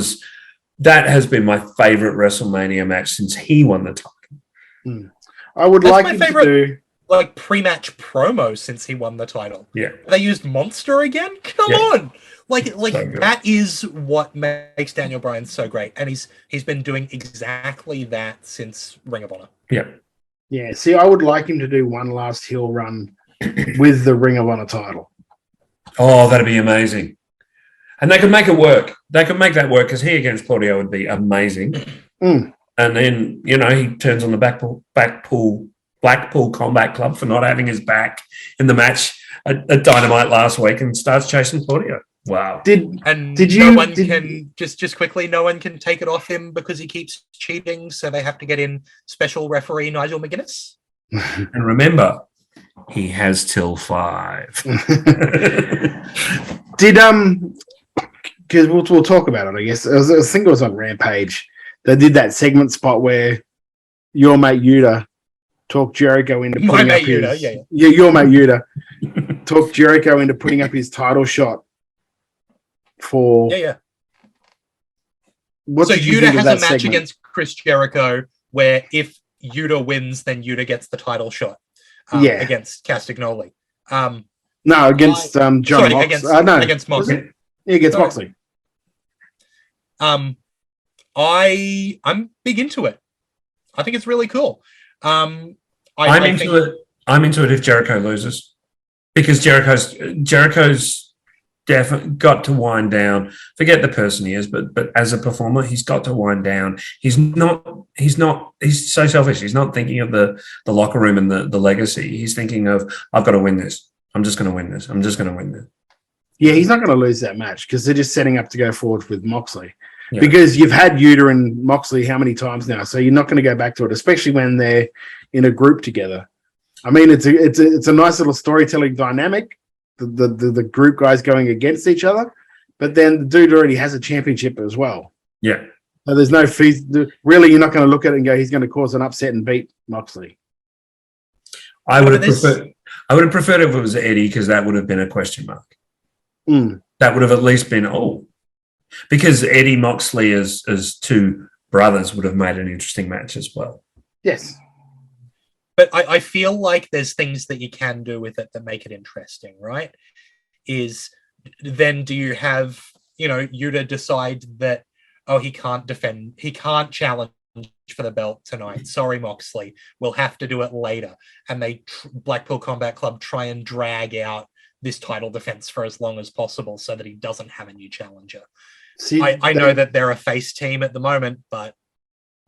has been my favorite WrestleMania match since he won the title.
I would
That's
like
my
him
favorite,
to do
like pre-match promo since he won the title.
Yeah,
they used Monster again. Come on. Like so that is what makes Daniel Bryan so great, and he's been doing exactly that since Ring of Honor.
Yeah. See, I would like him to do one last heel run with the Ring of Honor title.
Oh, that'd be amazing, and they could make it work. They could make that work because he against Claudio would be amazing. And then he turns on the Blackpool Combat Club for not having his back in the match at Dynamite last week and starts chasing Claudio. Wow.
No one can take it off him because he keeps cheating, so they have to get in special referee Nigel McGuinness.
And remember, he has till 5.
Because we'll talk about it, I guess. I think it was on Rampage. They did that segment spot where your mate Yuta talked Jericho into putting up his... your mate Yuta talked Jericho into putting up his title shot for... What
so
did you
Yuta
think of
has
that
a match
segment?
against Chris Jericho where if Yuta wins, then Yuta gets the title shot against Castagnoli.
No, against John
sorry,
Moxley.
Against Moxley.
Yeah, against Moxley.
I'm big into it. I think it's really cool. I'm into
it if Jericho loses, because Jericho's definitely got to wind down. Forget the person he is, but as a performer, he's got to wind down. He's so selfish. He's not thinking of the locker room and the legacy. He's thinking of, I've got to win this. I'm just going to win this. I'm just going to win this.
Yeah, he's not going to lose that match because they're just setting up to go forward with Moxley. Yeah. Because you've had Yuta and Moxley how many times now? So you're not going to go back to it, especially when they're in a group together. I mean, it's a nice little storytelling dynamic. The group guys going against each other, but then the dude already has a championship as well.
Yeah.
So there's no fees. Really, you're not going to look at it and go, he's going to cause an upset and beat Moxley.
I would have preferred if it was Eddie, because that would have been a question mark. That would have at least been, because Eddie Moxley as two brothers would have made an interesting match as well.
Yes.
But I feel like there's things that you can do with it that make it interesting, right? Is then do you have, Yuta decide that, he can't challenge for the belt tonight. Sorry, Moxley. We'll have to do it later. And they, Blackpool Combat Club, try and drag out this title defense for as long as possible so that he doesn't have a new challenger. See, I know that they're a face team at the moment, but...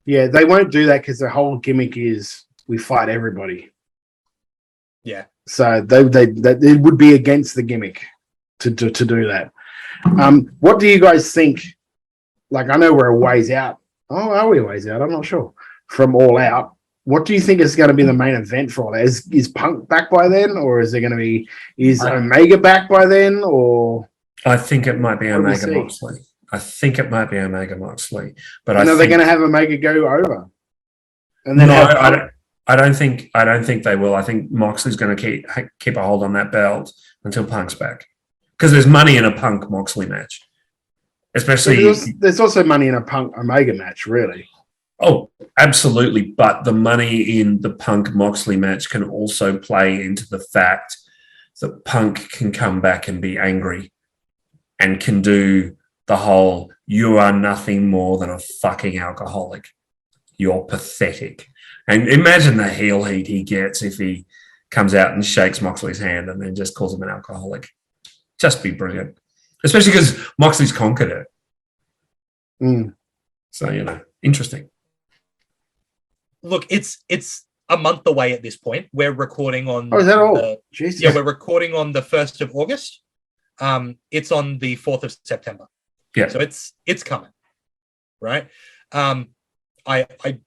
Yeah, they won't do that because their whole gimmick is we fight everybody.
Yeah.
So it would be against the gimmick to do that. What do you guys think? Like, I know we're a ways out. Oh, are we a ways out? I'm not sure. From All Out. What do you think is going to be the main event for All Out? Is Punk back by then? Or is Omega back by then? Or
I think it might be Omega Moxley. But
are they going to have Omega go over?
And then I don't think they will. I think Moxley's going to keep a hold on that belt until Punk's back, because there's money in a Punk Moxley match, especially.
There's also money in a Punk Omega match, really.
Oh, absolutely. But the money in the Punk Moxley match can also play into the fact that Punk can come back and be angry and can do the whole, you are nothing more than a fucking alcoholic. You're pathetic. And imagine the heel heat he gets if he comes out and shakes Moxley's hand and then just calls him an alcoholic. Just be brilliant. Especially because Moxley's conquered it. So, interesting.
Look, it's a month away at this point. We're recording on.
Oh, is that all? Jesus.
Yeah, we're recording on the 1st of August. It's on the 4th of September.
Yeah.
So it's coming, right? I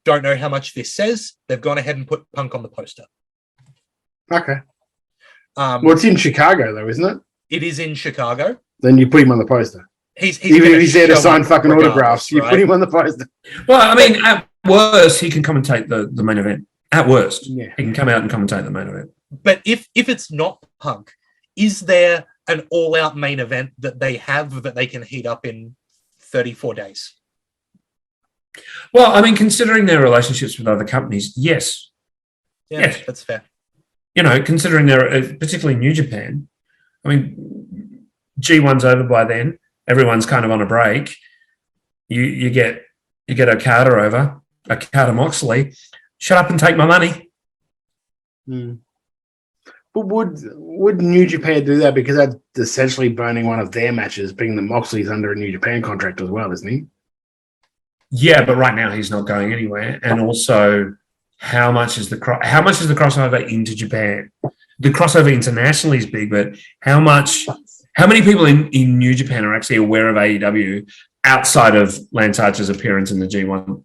don't know how much this says. They've gone ahead and put Punk on the poster.
Okay. Well, it's in Chicago, though, isn't it?
It is in Chicago.
Then you put him on the poster.
He's
Even if he's there to
show
sign
up
fucking
regardless,
autographs, you
right?
put him on the poster.
Well, I mean, at worst, he can commentate the main event. At worst,
Yeah.
he can come out and commentate the main event.
But if it's not Punk, is there an all-out main event that they have that they can heat up in 34 days?
Well, I mean, considering their relationships with other companies, yes.
Yeah,
Yes.
that's fair.
Considering they're particularly New Japan, I mean, G1's over by then. Everyone's kind of on a break. You get Okada over, Okada Moxley. Shut up and take my money.
But would New Japan do that? Because that's essentially burning one of their matches, being the Moxley's under a New Japan contract as well, isn't he?
Yeah, but right now he's not going anywhere. And also, how much is the crossover into Japan? The crossover internationally is big, but how many people in New Japan are actually aware of AEW outside of Lance Archer's appearance in the G1?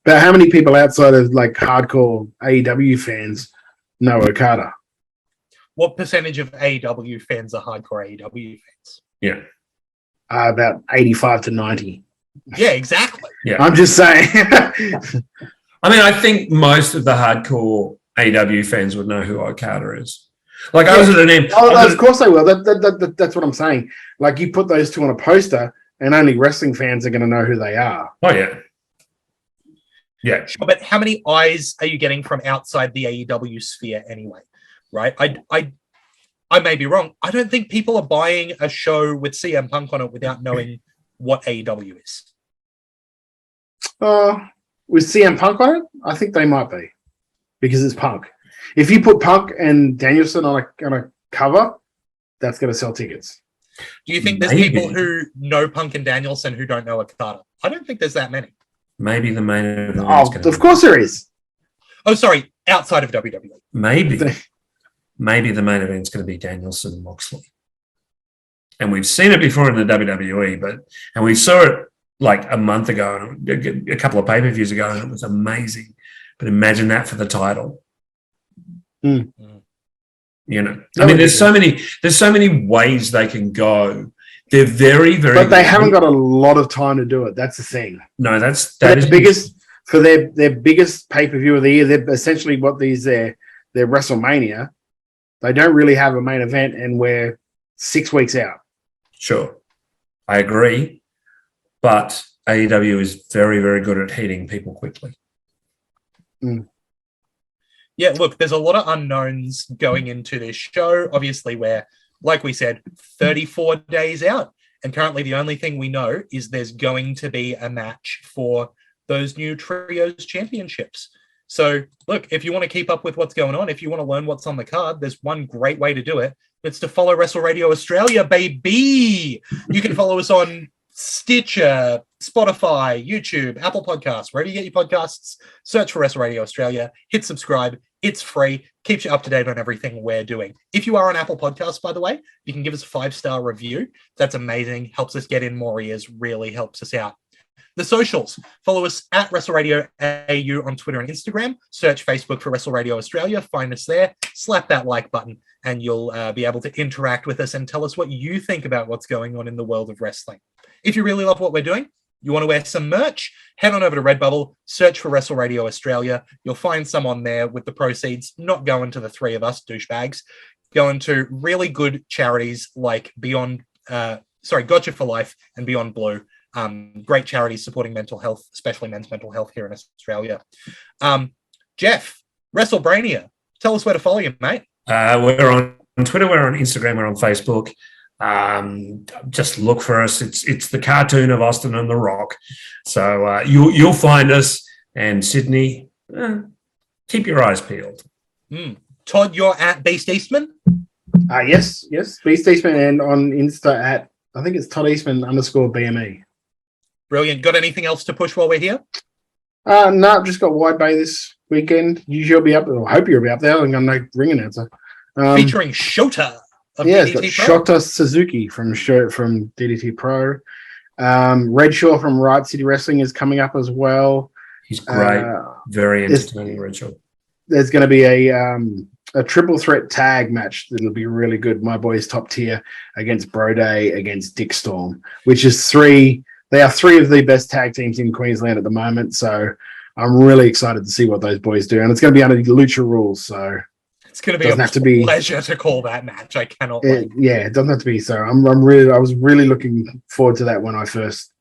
But how many people outside of like hardcore AEW fans know Okada?
What percentage of AEW fans are hardcore AEW fans?
Yeah.
About 85 to 90.
Yeah, exactly.
Yeah.
I'm just saying.
I mean, I think most of the hardcore AEW fans would know who Okada is. Like, I was at an end.
Of course they will. That's what I'm saying. Like, you put those two on a poster, and only wrestling fans are going to know who they are.
Oh, yeah. Yeah.
Sure, but how many eyes are you getting from outside the AEW sphere anyway? Right? I may be wrong. I don't think people are buying a show with CM Punk on it without knowing what AEW is.
With CM Punk on it, I think they might be, because it's Punk. If you put Punk and Danielson on a cover, that's going to sell tickets.
Do you think there's people who know Punk and Danielson who don't know Okada? I don't think there's that many.
Maybe the main event.
Of course there is.
Oh, sorry, outside of WWE.
Maybe the main event's going to be Danielson and Moxley. And we've seen it before in the WWE, and we saw it like a month ago, a couple of pay-per-views ago, and it was amazing. But imagine that for the title. I mean, there's so many ways they can go. They're very, very.
But they haven't got a lot of time to do it. That's the thing.
No, that is
biggest for their biggest pay-per-view of the year. They're essentially what their WrestleMania. They don't really have a main event, and we're 6 weeks out.
Sure, I agree, but AEW is very, very good at heating people quickly.
Yeah, look, there's a lot of unknowns going into this show. Obviously, we're, like we said, 34 days out. And currently the only thing we know is there's going to be a match for those new Trios Championships. So, look, if you want to keep up with what's going on, if you want to learn what's on the card, there's one great way to do it. It's to follow Wrestle Radio Australia, baby. You can follow us on Stitcher, Spotify, YouTube, Apple Podcasts, wherever you get your podcasts. Search for Wrestle Radio Australia, hit subscribe. It's free, keeps you up to date on everything we're doing. If you are on Apple Podcasts, by the way, you can give us a 5-star review. That's amazing, helps us get in more ears, really helps us out. The socials, follow us at Wrestle Radio AU on Twitter and Instagram. Search Facebook for Wrestle Radio Australia, find us there, slap that like button, and you'll be able to interact with us and tell us what you think about what's going on in the world of wrestling. If you really love what we're doing, you want to wear some merch, head on over to Redbubble, search for Wrestle Radio Australia. You'll find some on there with the proceeds not going to the three of us douchebags, going to really good charities like Gotcha for Life and Beyond Blue. Great charities supporting mental health, especially men's mental health here in Australia. Geoff, WrestleBrania, tell us where to follow you, mate.
We're on Twitter, we're on Instagram, we're on Facebook. Just look for us. It's the cartoon of Austin and The Rock. So you'll find us. And Sydney, keep your eyes peeled.
Todd, you're at Beast Eastman?
Yes, Beast Eastman, and on Insta at, I think it's Todd Eastman _BME.
Brilliant. Got anything else to push while we're here?
No, just got Wide Bay this weekend. Usually I'll be up, I hope you'll be up there. I'm going to ring announcer.
Featuring Shota of
it's
DDT
got
Pro.
Shota Suzuki from DDT Pro. Redshaw from Riot City Wrestling is coming up as well.
He's great. Very entertaining, Redshaw.
There's going to be a triple threat tag match that'll be really good. My boys Top Tier against Broday against Dick Storm, which is they are three of the best tag teams in Queensland at the moment. So I'm really excited to see what those boys do. And it's going to be under the Lucha rules. So
it's going to be a pleasure to call that match. I cannot wait.
Yeah, it doesn't have to be. So I was really looking forward to that when I first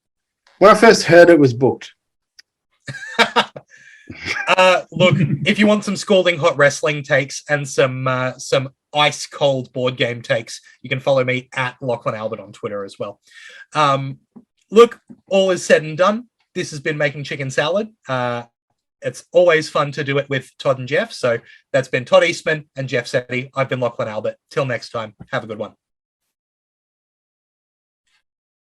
heard it was booked.
Look, if you want some scalding hot wrestling takes and some ice cold board game takes, you can follow me at Lachlan Albert on Twitter as well. Look, all is said and done. This has been Making Chicken Salad. It's always fun to do it with Todd and Geoff. So that's been Todd Eastman and Geoff Setti. I've been Lachlan Albert. Till next time, have a good one.